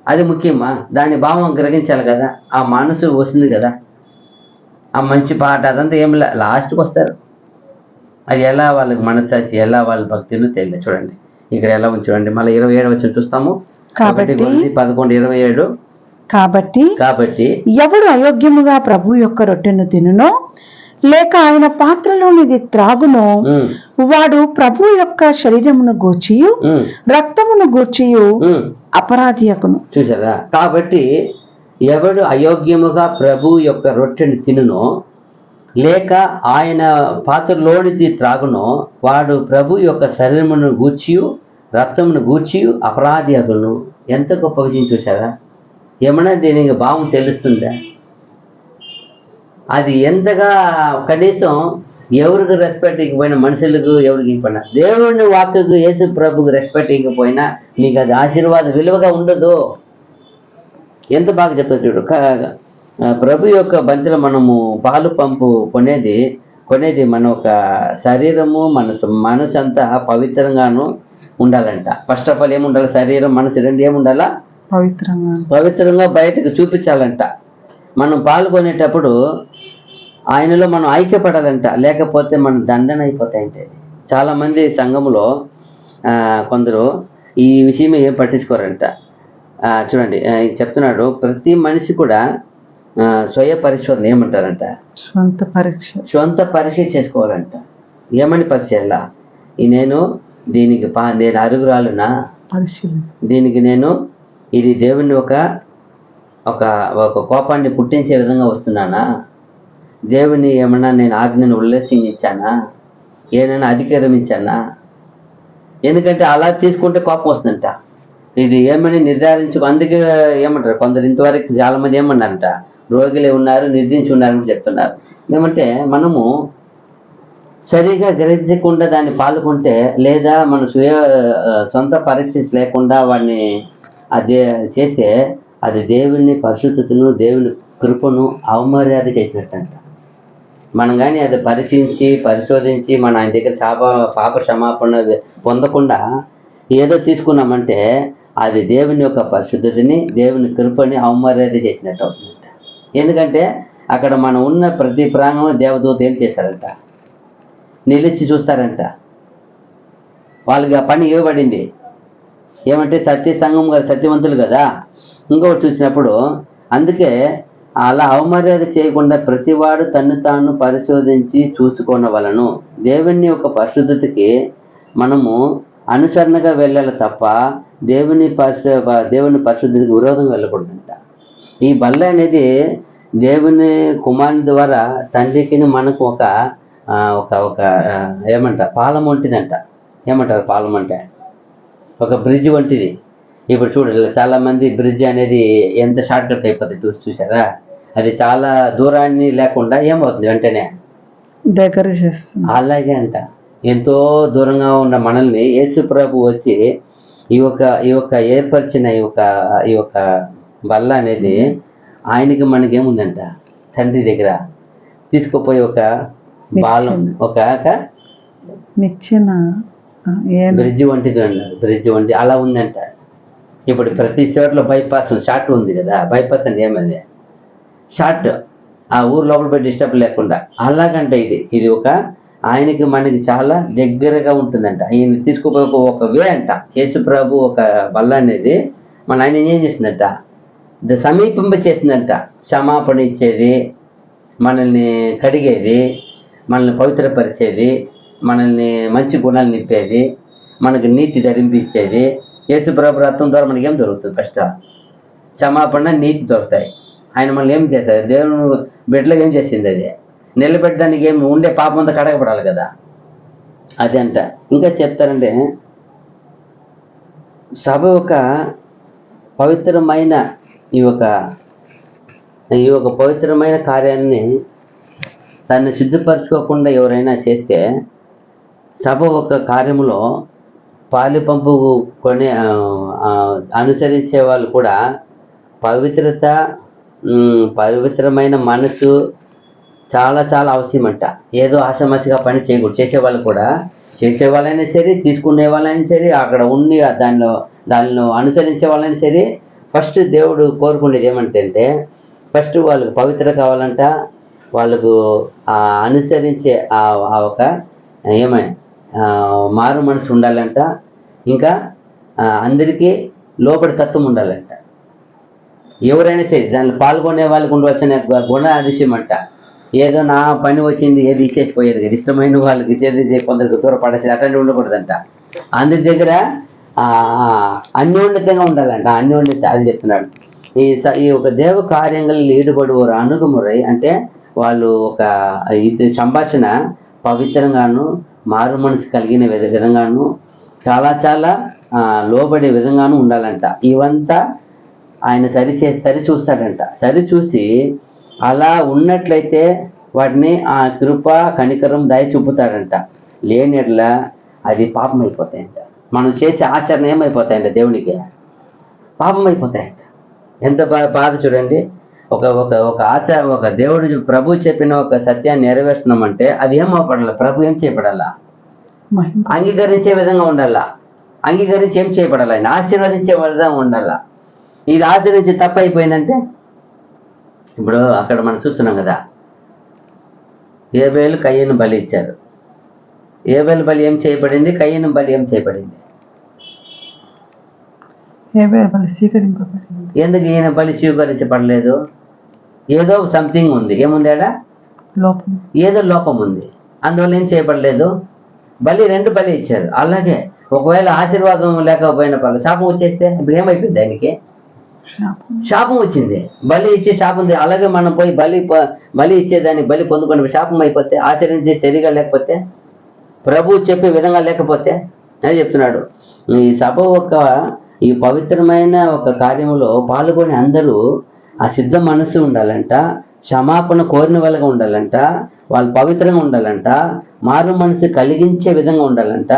అది ముఖ్యమా? దాని భావం గ్రహించాలి కదా. ఆ మనసు వస్తుంది కదా, ఆ మంచి పాట అదంతా ఏం లాస్ట్కి వస్తారు. అది ఎలా వాళ్ళకి మనసాచి, ఎలా వాళ్ళ భక్తిలో తెలియదు. చూడండి ఇక్కడ ఎలా ఉంది చూడండి. మళ్ళీ 27 వచ్చి చూస్తాము. 11:27. కాబట్టి
ఎవడు అయోగ్యముగా ప్రభు యొక్క రొట్టెను తినునో లేక ఆయన పాత్రలోనిది త్రాగునో వాడు ప్రభు యొక్క శరీరమును గూర్చియు రక్తమును గూర్చియు అపరాధి అగును.
చూసారా? కాబట్టి ఎవడు అయోగ్యముగా ప్రభు యొక్క రొట్టెను తినునో లేక ఆయన పాత్రలోనిది త్రాగునో వాడు ప్రభు యొక్క శరీరమును గూర్చియు రక్తమును గూర్చియు అపరాధి అగును. ఎంత గొప్ప విషయం చూసారా? ఏమన్నా దీనికి భావం తెలుస్తుందా? అది ఎంతగా కనీసం ఎవరికి రెస్పెక్ట్ ఇకపోయినా, మనుషులకు ఎవరికి ఇకపోయినా, దేవుడిని వాక్యకు యేసు ప్రభుకు రెస్పెక్ట్ ఇకపోయినా మీకు అది ఆశీర్వాద విలువగా ఉండదు. ఎంత బాగా చెప్తారు చూడు. ప్రభు యొక్క బంతిలో మనము పాలు పంపు కొనేది మన ఒక శరీరము, మనసు అంతా పవిత్రంగాను ఉండాలంట. ఫస్ట్ ఆఫ్ ఆల్ ఏముండాలి? శరీరం మనసు రెండు ఏముండాలా? పవిత్రంగా బయటకు చూపించాలంట. మనం పాల్గొనేటప్పుడు ఆయనలో మనం ఐక్యపడాలంట. లేకపోతే మనం దండన అయిపోతాయంటే. చాలామంది సంఘంలో కొందరు ఈ విషయం ఏం పట్టించుకోరంట. చూడండి చెప్తున్నాడు, ప్రతి మనిషి కూడా స్వయ పరిశోధన ఏమంటారంట, సొంత పరీక్ష చేసుకోవాలంట. ఏమని పరిచయాల, నేను దీనికి నేను అరుగురాలునా, దీనికి నేను ఇది దేవుని ఒక ఒక ఒక కోపాన్ని పుట్టించే విధంగా వస్తున్నానా, దేవుని ఏమన్నా నేను ఆజ్ఞను ఉల్లంఘించానా, ఏమైనా అధిక్రమించానా? ఎందుకంటే అలా తీసుకుంటే కోపం వస్తుందంట. ఇది ఏమని అందుకే ఏమంటారు కొందరు, ఇంతవరకు చాలా మంది ఏమన్నారంట, రోగులే ఉన్నారు, నిర్దించి ఉన్నారని చెప్తున్నారు. ఏమంటే మనము సరిగా గ్రహించకుండా దాన్ని పాల్గొంటే, లేదా మన సొంత పరీక్ష లేకుండా వాడిని అదే చేస్తే, అది దేవుని పరిశుద్ధతను, దేవుని కృపను అవమర్యాద చేసినట్టంట. మనం కానీ అది పరిశోధించి మన ఆయన దగ్గర పాప క్షమాపణ పొందకుండా ఏదో తీసుకున్నామంటే, అది దేవుని యొక్క పరిశుద్ధతని, దేవుని కృపని అవమర్యాద చేసినట్టు అవుతుందంట. ఎందుకంటే అక్కడ మనం ఉన్న ప్రతి ప్రాంగంలో దేవదూత ఏం చేశారంట, నిలిచి చూస్తారంట. వాళ్ళకి ఆ పని ఇవ్వబడింది. ఏమంటే సంఘం కదా, సత్యవంతులు కదా. ఇంకొకటి చూసినప్పుడు అందుకే అలా అవమర్యాద చేయకుండా ప్రతివాడు తన్ను తాను పరిశోధించి చూసుకోనవలను. దేవుని యొక్క పరిశుద్ధతకి మనము అనుసరణగా వెళ్ళాలి తప్ప దేవుని పరిశుద్ధతకి విరోధంగా వెళ్ళకూడదంట. ఈ బల్ల అనేది దేవుని కుమారుని ద్వారా తండ్రికి మనకు ఒక ఒక ఒక ఏమంటారు, పాలం వంటిదంట. ఏమంటారు పాలం అంటే, ఒక బ్రిడ్జ్ వంటిది. ఇప్పుడు చూడండి, చాలామంది బ్రిడ్జ్ అనేది ఎంత షార్ట్ కట్ అయిపోతుంది చూసారా, అది చాలా దూరాన్ని లేకుండా ఏమవుతుంది వెంటనే
దగ్గర చేస్తుంది.
అలాగే అంట, ఎంతో దూరంగా ఉన్న మనల్ని యేసు ప్రభు వచ్చి ఈ యొక్క ఏర్పరిచిన ఈ యొక్క బల్ల అనేది ఆయనకి మనకేముందంట, తండ్రి దగ్గర తీసుకుపోయి ఒక బాలం, ఒక
నిచ్చెన
బ్రిడ్జ్ వంటిది అన్నారు. బ్రిడ్జ్ వంటి అలా ఉందంట. ఇప్పుడు ప్రతి చోట్ల బైపాస్ షార్ట్ ఉంది కదా, బైపాస్ అంటే ఏమది, షార్ట్, ఆ ఊరు లోపల పోయి డిస్టర్బ్ లేకుండా. అలాగంటే ఇది ఒక ఆయనకి మనకి చాలా దగ్గరగా ఉంటుందంట. ఈయన తీసుకుపోయి ఒక వే అంట. యేసు ప్రభు ఒక బల్ల అనేది మన ఆయన ఏం చేసిందంట, సమీపింప చేసిందంట. క్షమాపణ ఇచ్చేది, మనల్ని కడిగేది, మనల్ని పవిత్రపరిచేది, మనల్ని మంచి గుణాలు నింపేది, మనకు నీతి ధరింపించేది. యేసు ప్రభు రక్తం ద్వారా మనకి ఏం దొరుకుతుంది, ఫస్ట్ క్షమాపణ, నీతి దొరుకుతాయి. ఆయన మనల్ని ఏం చేస్తారు, దేవుని బిడ్డలకు ఏం చేసింది, అది నిలబెట్టడానికి ఏమి ఉండే పాపం అంతా కడగపడాలి కదా, అది అంట. ఇంకా చెప్తారంటే సభ ఒక పవిత్రమైన ఈ యొక్క పవిత్రమైన కార్యాన్ని దాన్ని సిద్ధపరచుకోకుండా ఎవరైనా చేస్తే, సభ ఒక కార్యములో పాలిపంపు కొని అనుసరించే వాళ్ళు కూడా పవిత్రమైన మనసు చాలా చాలా అవసరమంట. ఏదో ఆషామాషిగా పని చేయకూడదు. చేసేవాళ్ళైనా సరే, తీసుకునే వాళ్ళైనా సరే, అక్కడ ఉండి దానిలో అనుసరించే వాళ్ళైనా సరే, ఫస్ట్ దేవుడు కోరుకునేది ఏమంటే, ఫస్ట్ వాళ్ళకు పవిత్ర కావాలంట, వాళ్ళకు అనుసరించే ఒక మారు మనసు ఉండాలంట, ఇంకా అందరికీ లోబడి తత్వం ఉండాలంట. ఎవరైనా సరే దానిలో పాల్గొనే వాళ్ళకు ఉండవలసిన గుణ అతిశయం అంట. ఏదో నా పని వచ్చింది ఏది ఇచ్చేసిపోయేది కదా, ఇష్టమైన వాళ్ళకి ఇచ్చేది కొందరికి దూరపడేసి అట్లాంటి ఉండకూడదంట. అందరి దగ్గర అన్యోన్యతంగా ఉండాలంట. అన్యోన్యత అది చెప్తున్నాడు. ఈ ఒక దేవ కార్యങ്ങളിൽ ఈడుబడి వారు అనుగుమురై, అంటే వాళ్ళు ఒక ఇది సంభాషణ పవిత్రంగాను, మారు మనసు కలిగిన విధంగాను, చాలా చాలా లోబడే విధంగాను ఉండాలంట. ఇవంతా ఆయన సరి చూస్తాడంట. సరి చూసి అలా ఉన్నట్లయితే వాటిని ఆ కృప, కనికరం, దయ చూపుతాడంట. లేని ఎట్లా అది పాపం అయిపోతాయంట. మనం చేసే ఆచరణ ఏమైపోతాయంట, దేవునికి పాపం అయిపోతాయంట. ఎంత బాధ చూడండి. ఒక దేవుడు ప్రభు చెప్పిన ఒక సత్యాన్ని నెరవేరుస్తున్నామంటే అది ఏమవపడాల, ప్రభు ఏం చేయబడాలా, అంగీకరించే విధంగా ఉండాలా. అంగీకరించి ఏం చేయబడాలి, ఆయన ఆశీర్వదించే విధంగా ఉండాలా. ఇది ఆచరించి తప్పు అయిపోయిందంటే, ఇప్పుడు అక్కడ మనం చూస్తున్నాం కదా, ఏబేలు కయ్యను బలి ఇచ్చారు. ఏబేలు బలి ఏం చేయబడింది, కయ్యను బలి ఏం చేయబడింది.
హేబేలు బలి స్వీకరింపబడింది.
ఎందుకు ఈయన బలి స్వీకరించబడలేదు? ఏదో సంథింగ్ ఉంది. ఏముంది ఆడ?
లోపం.
ఏదో లోపం ఉంది, అందువల్ల ఏం చేయబడలేదు. రెండు బలి ఇచ్చారు. అలాగే ఒకవేళ ఆశీర్వాదం లేకపోయిన పర్లేదు, శాపం వచ్చేస్తే ఇప్పుడు ఏమైపోయింది? ఆయనకి శాపం వచ్చింది. బలి ఇచ్చే శాపం. అలాగే మనం పోయి బలి ఇచ్చేదాన్ని బలి పొందుకుని శాపం అయిపోతే, ఆచరించే సరిగా లేకపోతే, ప్రభు చెప్పే విధంగా లేకపోతే అని చెప్తున్నాడు. ఈ సభ ఈ పవిత్రమైన ఒక కార్యములో పాల్గొని అందరూ ఆ సిద్ధ మనస్సు ఉండాలంట, క్షమాపణ కోరిన వాళ్ళగా ఉండాలంట, వాళ్ళు పవిత్రంగా ఉండాలంట, మారు మనసు కలిగించే విధంగా ఉండాలంట.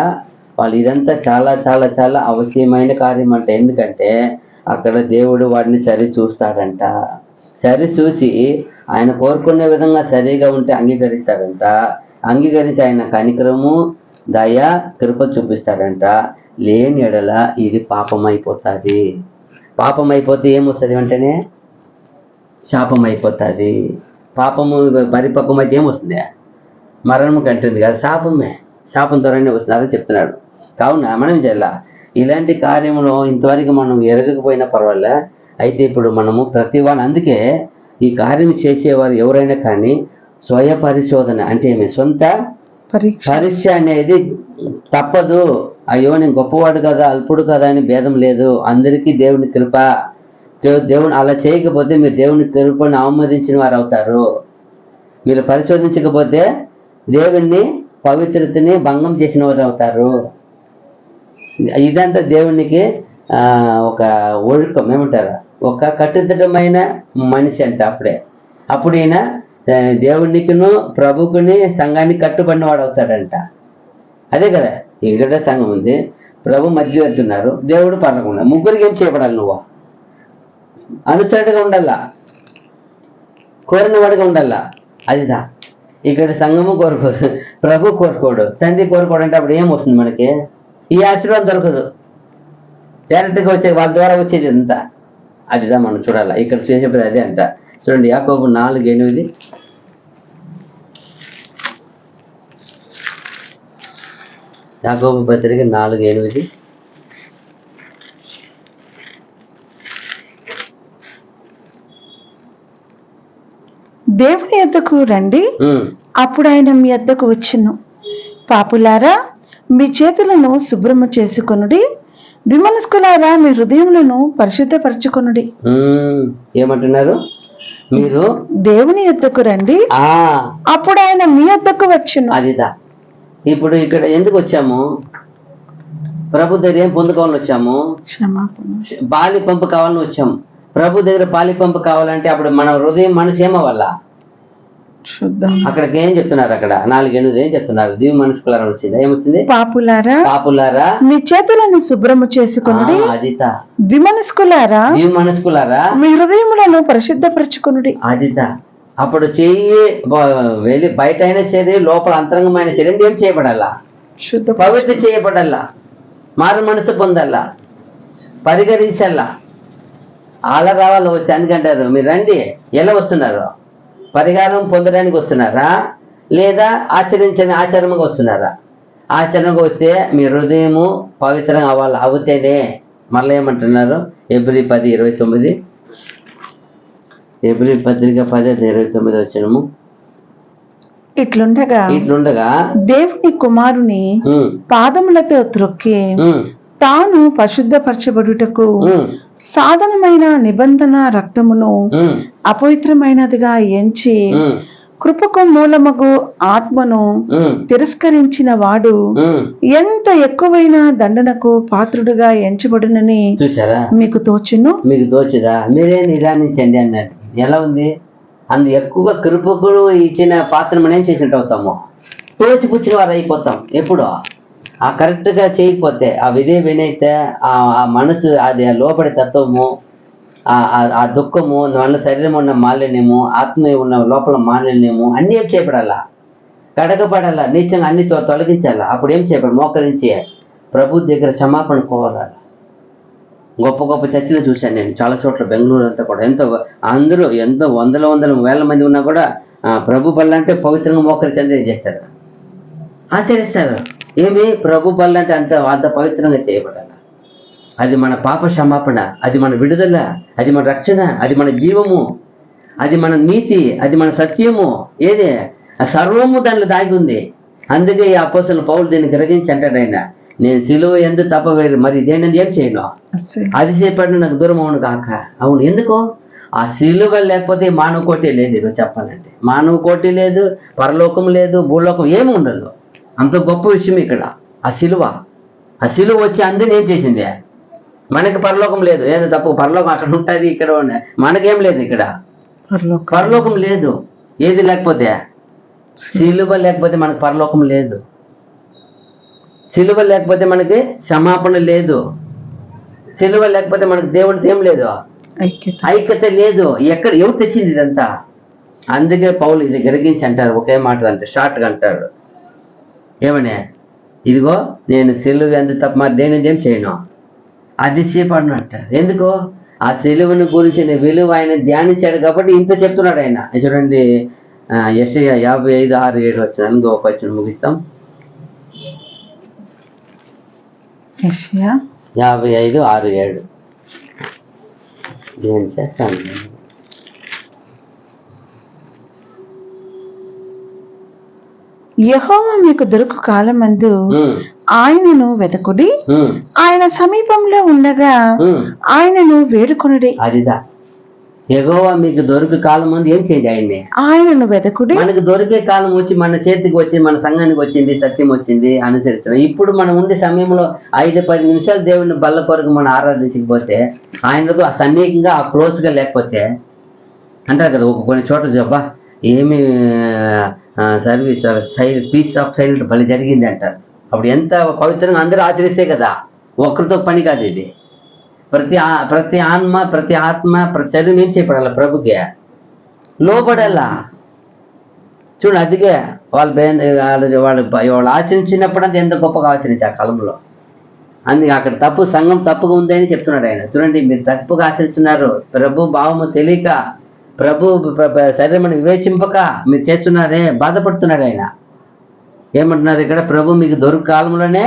వాళ్ళు ఇదంతా చాలా చాలా చాలా అవశ్యమైన కార్యం అంట. ఎందుకంటే అక్కడ దేవుడు వాడిని సరి చూస్తాడంట. సరి చూసి ఆయన కోరుకునే విధంగా సరిగా ఉంటే అంగీకరిస్తాడంట. అంగీకరించి ఆయన కనికరము, దయ, కృప చూపిస్తాడంట. లేని ఎడల ఇది పాపం అయిపోతుంది. పాపం అయిపోతే ఏమొస్తుంది? వెంటనే శాపం అయిపోతుంది. పాపము పరిపక్వం అయితే ఏమొస్తుంది? మరణం కంటుంది కదా, శాపమే. శాపం ద్వారానే వస్తుంది. అదే చెప్తున్నాడు. కావున మనం చేయాల ఇలాంటి కార్యంలో ఇంతవరకు మనం ఎరగకపోయినా పర్వాలే. అయితే ఇప్పుడు మనము ప్రతి వాళ్ళు, అందుకే ఈ కార్యం చేసేవారు ఎవరైనా కానీ స్వయ పరిశోధన అంటే ఏమి, సొంత పరీక్ష అనేది తప్పదు. అయ్యో నేను గొప్పవాడు కదా, అల్పుడు కదా అని భేదం లేదు. అందరికీ దేవుని కృప. దేవుని అలా చేయకపోతే మీరు దేవుని కృపను అవమదించిన వారు అవుతారు. మీరు పరిశోధించకపోతే దేవుణ్ణి పవిత్రతని భంగం చేసిన వారు అవుతారు. ఇదంతా దేవునికి ఒక ఒழுకం, ఏమంటారు, ఒక కట్టుదిట్టమైన మనిషి అంట. అప్పుడు ఈయన దేవునికిను ప్రభుకుని సంఘానికి కట్టుబడిన వాడు అవుతాడంట. అదే కదా, ఇక్కడ సంఘం ఉంది, ప్రభు మధ్యవర్తి ఉన్నారు, దేవుడు పరకుండా, ముగ్గురికి ఏం చేయబడాలి? నువ్వు అనుసరణగా ఉండాలా, కోరిన వాడిగా ఉండాలా. అదిదా ఇక్కడ సంఘము కోరుకోదు, ప్రభు కోరుకోడు, తండ్రి కోరుకోడు. అంటే అప్పుడు ఏం వస్తుంది మనకి? ఈ ఆశీర్వాదం దొరకదు. డైరెక్ట్గా వచ్చేది వాళ్ళ ద్వారా వచ్చేది అంతా. అదిదా మనం చూడాలా. ఇక్కడ చేసేది అదే అంట. చూడండి, యాకోబు 4:8. యాకోబు పత్రిక 4:8.
దేవుని యొద్దకు రండి, అప్పుడు ఆయన మీ యొద్దకు వచ్చును. పాపులారా మీ చేతులను శుభ్రము చేసుకొనుడి, విమనస్కులారా మీ హృదయములను పరిశుద్ధపరచుకొనుడి.
ఏమంటున్నారు? మీరు
దేవుని యొద్దకు రండి, అప్పుడు ఆయన మీ యొద్దకు వచ్చును.
అదిదా ఇప్పుడు ఇక్కడ ఎందుకు వచ్చాము? ప్రభు దగ్గర ఏం పొందుకోవాలని వచ్చాము? పాలి పంపు కావాలని వచ్చాము. ప్రభు దగ్గర పాలి పంపు కావాలంటే అప్పుడు మన హృదయం, మనసు ఏమవ్వాలా? అక్కడికి ఏం చెప్తున్నారు? అక్కడ 4:8 ఏం చెప్తున్నారు? దీవి మనస్కులారా వచ్చింది. ఏమొచ్చింది? పాపులారా
మీ చేతులను శుభ్రము చేసుకొనుడి,
అదిత
విమనస్కులారా మీ హృదయములను పరిశుద్ధపరచుకొనుడి.
అదిత అప్పుడు చెయ్యి వెళ్ళి బయట అయినా సరే, లోపల అంతరంగమైన సరే ఏం చేయబడాలా? పవిత్ర చేయబడాలా, మారు మనసు పొందాలా, పరిగరించాలా. అలా రావాలి వచ్చి. అందుకంటారు మీరు రండి. ఎలా వస్తున్నారు? పరిహారం పొందడానికి వస్తున్నారా, లేదా ఆచరణగా వస్తున్నారా? ఆచరణగా వస్తే మీ హృదయము పవిత్రంగా అవ్వాలి. అవుతేనే మళ్ళీ ఏమంటున్నారు? Hebrews 10:29. Hebrews పత్రిక 10:29 వచ్చినము.
ఇట్లుండగా దేవుని కుమారుని పాదములతో త్రొక్కి తాను పరిశుద్ధపరచబడుటకు సాధనమైన నిబంధన రక్తమును అపవిత్రమైనదిగా ఎంచి కృపకు మూలమగు ఆత్మను తిరస్కరించిన వాడు ఎంత ఎక్కువైన దండనకు పాత్రుడుగా ఎంచబడునని
చూసారా?
మీకు తోచును.
మీకు తోచుదా? మీరే నిదానించండి అన్నట్టు. ఎలా ఉంది? ఎక్కువగా కృపకు ఇచ్చిన పాత్ర మనం ఏం చేసినట్టు అవుతాము? తోచిపుచ్చిన వారు అయిపోతాం. ఎప్పుడు ఆ కరెక్ట్గా చేయకపోతే, ఆ వినైతే, ఆ మనసు, అది లోపడి తత్వము, ఆ దుఃఖము, మన శరీరం ఉన్న మాలిన్యము, ఆత్మ ఉన్న లోపల మాలిన్యము అన్నీ ఏం చేయబడాలా? కడగబడాలా, నీచంగా అన్ని తొలగించాలా. అప్పుడు ఏం చేయబడాలి? మోకరించి ప్రభు దగ్గర క్షమాపణ కోరాలి. గొప్ప గొప్ప చర్చలు చూశాను నేను చాలా చోట్ల, బెంగళూరు అంతా కూడా. అందరూ ఎంతో వందల వేల మంది ఉన్నా కూడా ప్రభు బల్ల అంటే పవిత్రంగా మోకరించి ఏం చేస్తారు? ఆచరిస్తారు. ఏమి? ప్రభు బల్ల అంటే అంత పవిత్రంగా చేయబడాలి. అది మన పాప క్షమాపణ, అది మన విడుదల, అది మన రక్షణ, అది మన జీవము, అది మన నీతి, అది మన సత్యము. ఏదే ఆ సర్వము దానిలో దాగి ఉంది. అందుకే ఈ అపోస్తలుడు పౌలు దీన్ని గ్రహించి అంటాడు ఆయన, నేను సిలువ ఎందుకు తప్ప వేరు మరి దేనిది ఏం చేయను, అది చేపడిన నాకు దూరం అవును కాక. అవును, ఎందుకో ఆ సిలువ లేకపోతే మానవ కోటి లేదు. ఈరోజు చెప్పాలంటే మానవ కోటి లేదు, పరలోకం లేదు, భూలోకం ఏమి ఉండదు. అంత గొప్ప విషయం ఇక్కడ ఆ సిలువ. ఆ సిలువ వచ్చి అందరిని ఏం చేసింది? మనకి పరలోకం లేదు. ఏదో తప్పు, పరలోకం అక్కడ ఉంటుంది, ఇక్కడ మనకేం లేదు. ఇక్కడ పరలోకం లేదు. ఏది లేకపోతే? సిలువ లేకపోతే మనకు పరలోకం లేదు. సిలువ లేకపోతే మనకి క్షమాపణ లేదు. సిలువ లేకపోతే మనకు దేవుడితో ఏం లేదు, ఐక్యత లేదు. ఎవరు తెచ్చింది ఇదంతా? అందుకే పౌలు ఇది గ్రహించి అంటారు, ఒకే మాట అంటే షార్ట్గా అంటారు, ఏమనే, ఇదిగో నేను సిలువ ఎందుకు తప్ప మరి దేని ఏం చేయను, అది చేపడను అంటారు. ఎందుకో ఆ సిలువను గురించిన విలువ ఆయన ధ్యానించాడు కాబట్టి ఇంత చెప్తున్నాడు ఆయన. చూడండి, యెషయా 55:6-7 వచ్చిన ఇంకొక వచ్చిన ముగిస్తాం. 55:6-7 ఏం చేస్తాను.
యెహోవా మీకు దొరుకు కాలమందు ఆయనను వెతకుడి, ఆయన సమీపంలో ఉండగా ఆయనను వేడుకొనుడి.
అదిదా యెహోవా మీకు దొరికే కాలం ముందు ఏం చేయండి? ఆయనను
వెతకుడి.
మనకు దొరికే కాలం వచ్చి మన చేతికి వచ్చింది, మన సంఘానికి వచ్చింది, సత్యం వచ్చింది, అనుసరిస్తున్నాం. ఇప్పుడు మనం ఉండే సమయంలో 5-10 నిమిషాలు దేవుడిని బల్ల కొరకు మనం ఆరాధించకపోతే, ఆయనతో సన్నిహితంగా ఆ క్లోజ్గా లేకపోతే, అంటారు కదా కొన్ని చోట్ల చెప్పా ఏమి సర్వీస్ పీస్ ఆఫ్ సైలెంట్ బలి జరిగింది అంటారు. అప్పుడు ఎంత పవిత్రంగా అందరూ ఆచరిస్తే కదా, ఒక్కరితో పని కాదు ఇది. ప్రతి ఆత్మ, ప్రతి శరీరం ఏం చేయబడాల? ప్రభుకి లోబడాలా. చూడు, అందుకే వాళ్ళు ఆచరించినప్పుడు అంతా ఎంత గొప్పగా ఆచరించి ఆ కాలంలో. అందుకే అక్కడ సంఘం తప్పుగా ఉందని చెప్తున్నాడు ఆయన. చూడండి, మీరు తప్పుగా ఆచరిస్తున్నారు, ప్రభు భావము తెలియక, ప్రభు శరీరం వివేచింపక మీరు చేస్తున్నారే, బాధపడుతున్నాడు ఆయన. ఏమంటున్నారు ఇక్కడ? ప్రభు మీకు దొరుకు కాలంలోనే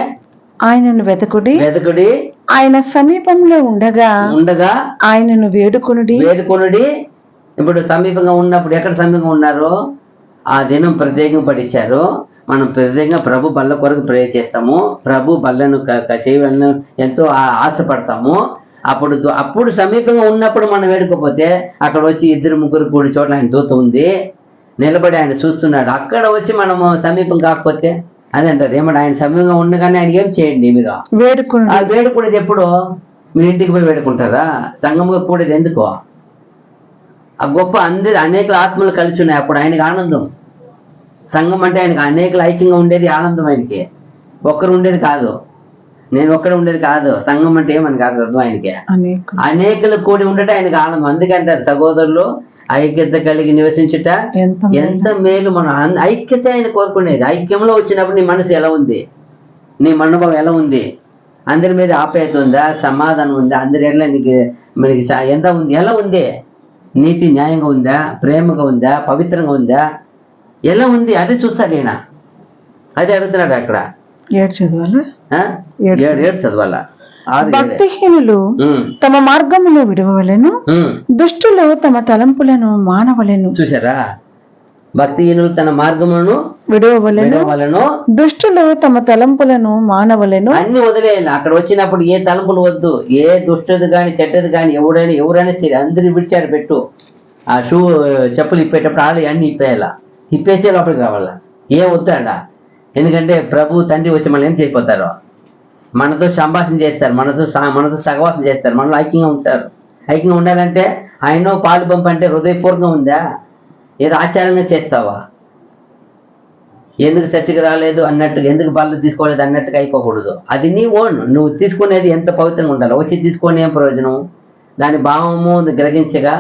ఆయనను వెతకుడి, ఆయన సమీపంలో ఉండగా ఆయనను వేడుకొనుడి.
ఇప్పుడు సమీపంగా ఉన్నప్పుడు ఎక్కడ సమీపంగా ఉన్నారో ఆ దినం ప్రత్యేకంగా పడిచ్చారు. మనం ప్రత్యేకంగా ప్రభు బల్ల కొరకు ప్రే చేస్తాము, ప్రభు బల్లను చేయాలని ఎంతో ఆశపడతాము. అప్పుడు సమీపంగా ఉన్నప్పుడు మనం వేడుకోపోతే, అక్కడ వచ్చి 2-3 కూడి చోట్ల ఆయన దూత ఉంది, నిలబడి ఆయన చూస్తున్నాడు. అక్కడ వచ్చి మనము సమీపం కాకపోతే అని అంటారు. ఏమంటే ఆయన సమయంగా ఉండగానే ఆయన ఏం చేయండి? మీరు వేడుకునేది ఎప్పుడు? మీరు ఇంటికి పోయి వేడుకుంటారా? సంఘంగా కూడేది ఎందుకు? ఆ గొప్ప అనేక ఆత్మలు కలిసి ఉన్నాయి, అప్పుడు ఆయనకి ఆనందం. సంఘం అంటే ఆయనకి అనేకలు ఐక్యంగా ఉండేది ఆనందం. ఆయనకి ఒక్కరు ఉండేది కాదు, నేను ఒక్కడ ఉండేది కాదు. సంఘం అంటే ఏమని కాదు అర్థం ఆయనకి, అనేకలు కూడి ఉండటం ఆయనకి ఆనందం. అందుకంటారు సహోదరులు ఐక్యత కలిగి నివసించుట ఎంత మేలు. మనం ఐక్యత ఆయన కోరుకునేది. ఐక్యంలో వచ్చినప్పుడు నీ మనసు ఎలా ఉంది, నీ మనోభావం ఎలా ఉంది, అందరి మీద ఆప్యాయత ఉందా, సమాధానం ఉందా, అందరి ఎట్లా మనకి ఎంత ఉంది, ఎలా ఉంది, నీతి న్యాయంగా ఉందా, ప్రేమగా ఉందా, పవిత్రంగా ఉందా, ఎలా ఉంది, అది చూస్తాడు ఈయన. అది అడుగుతున్నాడు అక్కడ. 7 చదవాలా?
భక్తిహీనులు తమ మార్గమును విడవవలెను, దుష్టులు తమ తలంపులను మానవలెను.
చూసారా? భక్తిహీనులు తన మార్గములను
విడవవలెను, దుష్టులు తమ తలంపులను మానవలెను.
అన్ని వదిలేయాలి. అక్కడ వచ్చినప్పుడు ఏ తలంపులు వద్దు, ఏ దుష్టది కానీ చెడ్డది కానీ ఎవరైనా సరే అందరినీ విడిచాడు పెట్టు. ఆ చెప్పులు ఇప్పేటప్పుడు అన్ని ఇప్పేయాల, ఇప్పేసే లోపలికి రావాలా, ఏం వద్దాడ. ఎందుకంటే ప్రభు తండ్రి వచ్చి మనం ఏం చేయపోతారో, మనతో సంభాషణ చేస్తారు, మనతో సహవాసం చేస్తారు, మనలో ఐక్యంగా ఉంటారు. ఐక్యంగా ఉండాలంటే ఆయన పాలు పంపు అంటే హృదయపూర్వకంగా ఉందా, ఏదో ఆచారంగా చేస్తావా, ఎందుకు చర్చకి రాలేదు అన్నట్టుగా, ఎందుకు బళ్ళు తీసుకోలేదు అన్నట్టుగా అయిపోకూడదు. అది నీ ఓన్, నువ్వు తీసుకునేది ఎంత పవిత్రంగా ఉండాలి. వచ్చి తీసుకొని ఏం ప్రయోజనం? దాని భావము గ్రహించగా,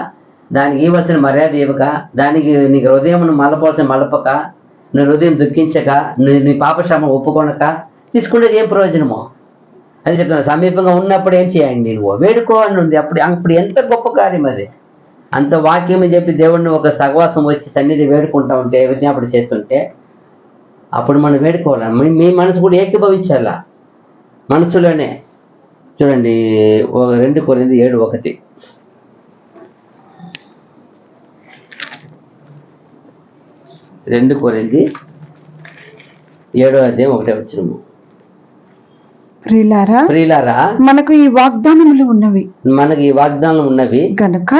దానికి ఇవ్వాల్సిన మర్యాద ఇవ్వక, దానికి నీకు హృదయం మలపవలసిన మలపక, నీ హృదయం దుఃఖించక, నీ పాపశ్రమ ఒప్పుకొనక తీసుకునేది ఏం ప్రయోజనమో అని చెప్తున్నాను. సమీపంగా ఉన్నప్పుడు ఏం చేయండి? నువ్వు వేడుకో అని ఉంది. అప్పుడు ఎంత గొప్ప కార్యం అది. అంత వాక్యం చెప్పి దేవుడిని ఒక సహవాసం వచ్చి సన్నిధి వేడుకుంటా ఉంటే, విజ్ఞాపన చేస్తుంటే, అప్పుడు మనం వేడుకోవాలి. మీ మనసు కూడా ఏకీభవించాలా మనసులోనే. చూడండి 2 కొరింథీ 7:1. 2 కొరింథీ 7:1. ప్రియులారా
మనకు ఈ వాగ్దానములు ఉన్నవి గనుక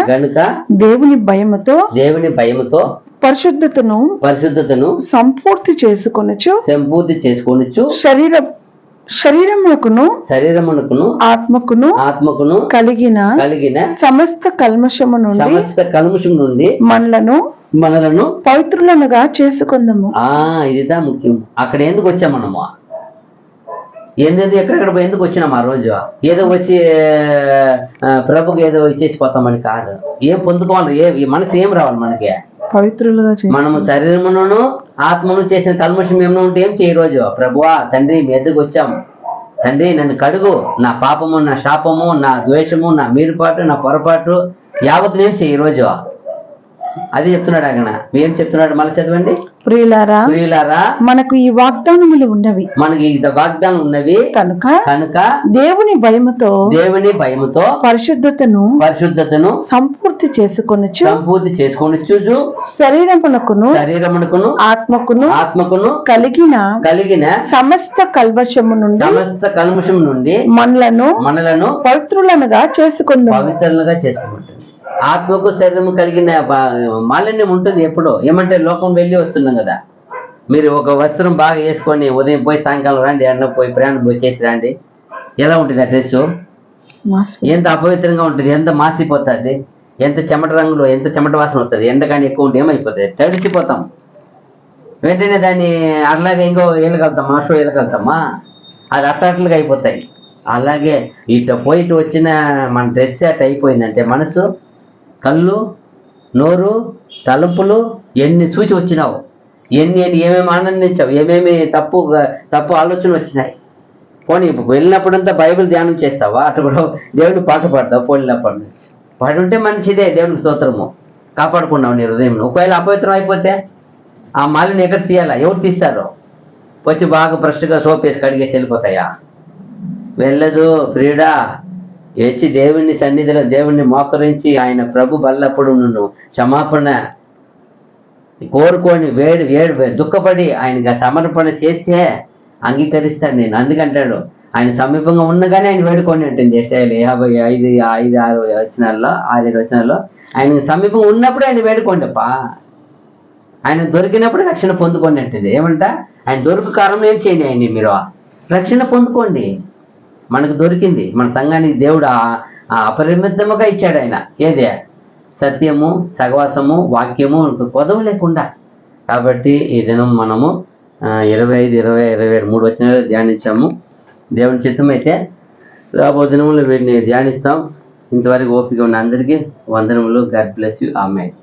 దేవుని భయముతో పరిశుద్ధతను సంపూర్తి చేసుకొనొచ్చు శరీరమునకును ఆత్మకును కలిగిన సమస్త కల్మషము నుండి మనలను పవిత్రులనుగా చేసుకుందాము.
ఇదిదా ముఖ్యం. అక్కడ ఎందుకు వచ్చాం మనము? ఎక్కడెక్కడ ఎందుకు వచ్చినాం? ఆ రోజు ఏదో వచ్చి ప్రభుకి ఏదో ఇచ్చేసిపోతామని కాదు. ఏం పొందుకోవాలి? మనసు ఏం రావాలి మనకి?
పవిత్రులుగా
మనము శరీరమును ఆత్మను చేసిన కల్మషం ఏమైనా ఉంటే ఏం చేయ రోజు? ప్రభువా తండ్రి మీ ఎద్దకు వచ్చాము, తండ్రి నన్ను కడుగు, నా పాపము, నా శాపము, నా ద్వేషము, నా మీరుపాటు, నా పొరపాటు యావత్తు ఏం చేయ రోజు. అది చెప్తున్నాడు ఆయన. ఏం చెప్తున్నాడు? మళ్ళీ చదవండి.
ప్రియులారా మనకు ఈ వాగ్దానములు ఉన్నవి కనుక దేవుని భయముతో పరిశుద్ధతను సంపూర్తి చేసుకొనొచ్చు శరీరమునకును ఆత్మకును కలిగిన సమస్త కల్మషము నుండి మనలను పవిత్రులనుగా చేసుకుందాం.
ఆత్మకు శరీరము కలిగిన మాలిన్యం ఉంటుంది ఎప్పుడు. ఏమంటే లోకం వెళ్ళి వస్తున్నాం కదా. మీరు ఒక వస్త్రం బాగా వేసుకొని ఉదయం పోయి సాయంకాలం రండి, ఎండ పోయి ప్రయాణం పోయి చేసి రండి, ఎలా ఉంటుంది ఆ డ్రెస్? ఎంత అపవిత్రంగా ఉంటుంది, ఎంత మాసిపోతుంది, ఎంత చెమట రంగులో ఎంత చెమట వాసన వస్తుంది. ఎండకాని ఎక్కువ ఉంటే ఏమైపోతుంది? తడిచిపోతాం. వెంటనే దాన్ని అట్లాగే ఇంకో వెళ్ళగలుగుతామా? షో వెళ్ళగలుగుతామా? అది అట్లగా అయిపోతాయి. అలాగే ఇటు పోయి ఇటు వచ్చిన మన డ్రెస్ అట్ అయిపోయిందంటే మనసు, కళ్ళు, నోరు, తలుపులు ఎన్ని చూచి వచ్చినావు, ఏమేమి ఆనందించావు, ఏమేమి తప్పు ఆలోచనలు వచ్చినాయి. పోనీ వెళ్ళినప్పుడంతా బైబిల్ ధ్యానం చేస్తావా? అటు కూడా దేవుని పాట పాడతావు. పోలినప్పటి నుంచి పాడుంటే మంచిదే, దేవునికి స్తోత్రము. కాపాడుకున్నావు నీ హృదయం. ఒకవేళ అపవిత్రం అయిపోతే ఆ మాలిని ఎక్కడ తీయాలా? ఎవరు తీస్తారో? వచ్చి బాగా ఫ్రెష్గా సోప్ వేసి కడిగేసి వెళ్ళిపోతాయా? వెళ్ళదు. ప్రియుడా, వచ్చి దేవుని సన్నిధిలో దేవుణ్ణి మోకరించి ఆయన ప్రభు బల్లప్పుడు నువ్వు క్షమాపణ కోరుకొని దుఃఖపడి ఆయనగా సమర్పణ చేస్తే అంగీకరిస్తాను నేను. అందుకంటాడు ఆయన సమీపంగా ఉండగానే ఆయన వేడుకొని ఉంటుంది. 55 వచనాల్లో 6 వచనాల్లో ఆయన సమీపంగా ఉన్నప్పుడు ఆయన వేడుకోండిపా. ఆయన దొరికినప్పుడు రక్షణ పొందుకోండి అంటుంది. ఏమంట? ఆయన దొరుకు కారణం ఏం చేయండి? ఆయన్ని మీరు రక్షణ పొందుకోండి. మనకు దొరికింది. మన సంఘానికి దేవుడు అపరిమితముగా ఇచ్చాడు ఆయన. ఏదే? సత్యము, సహవాసము, వాక్యము కొదవ లేకుండా. కాబట్టి ఈ దినం మనము 25, 20, 27 3 వచనాలు ధ్యానించాము. దేవుని చిత్తమైతే రాబో దినములు వీటిని ధ్యానిస్తాం. ఇంతవరకు ఓపిక ఉన్న అందరికీ వందనములు. God bless you. ఆమేన్.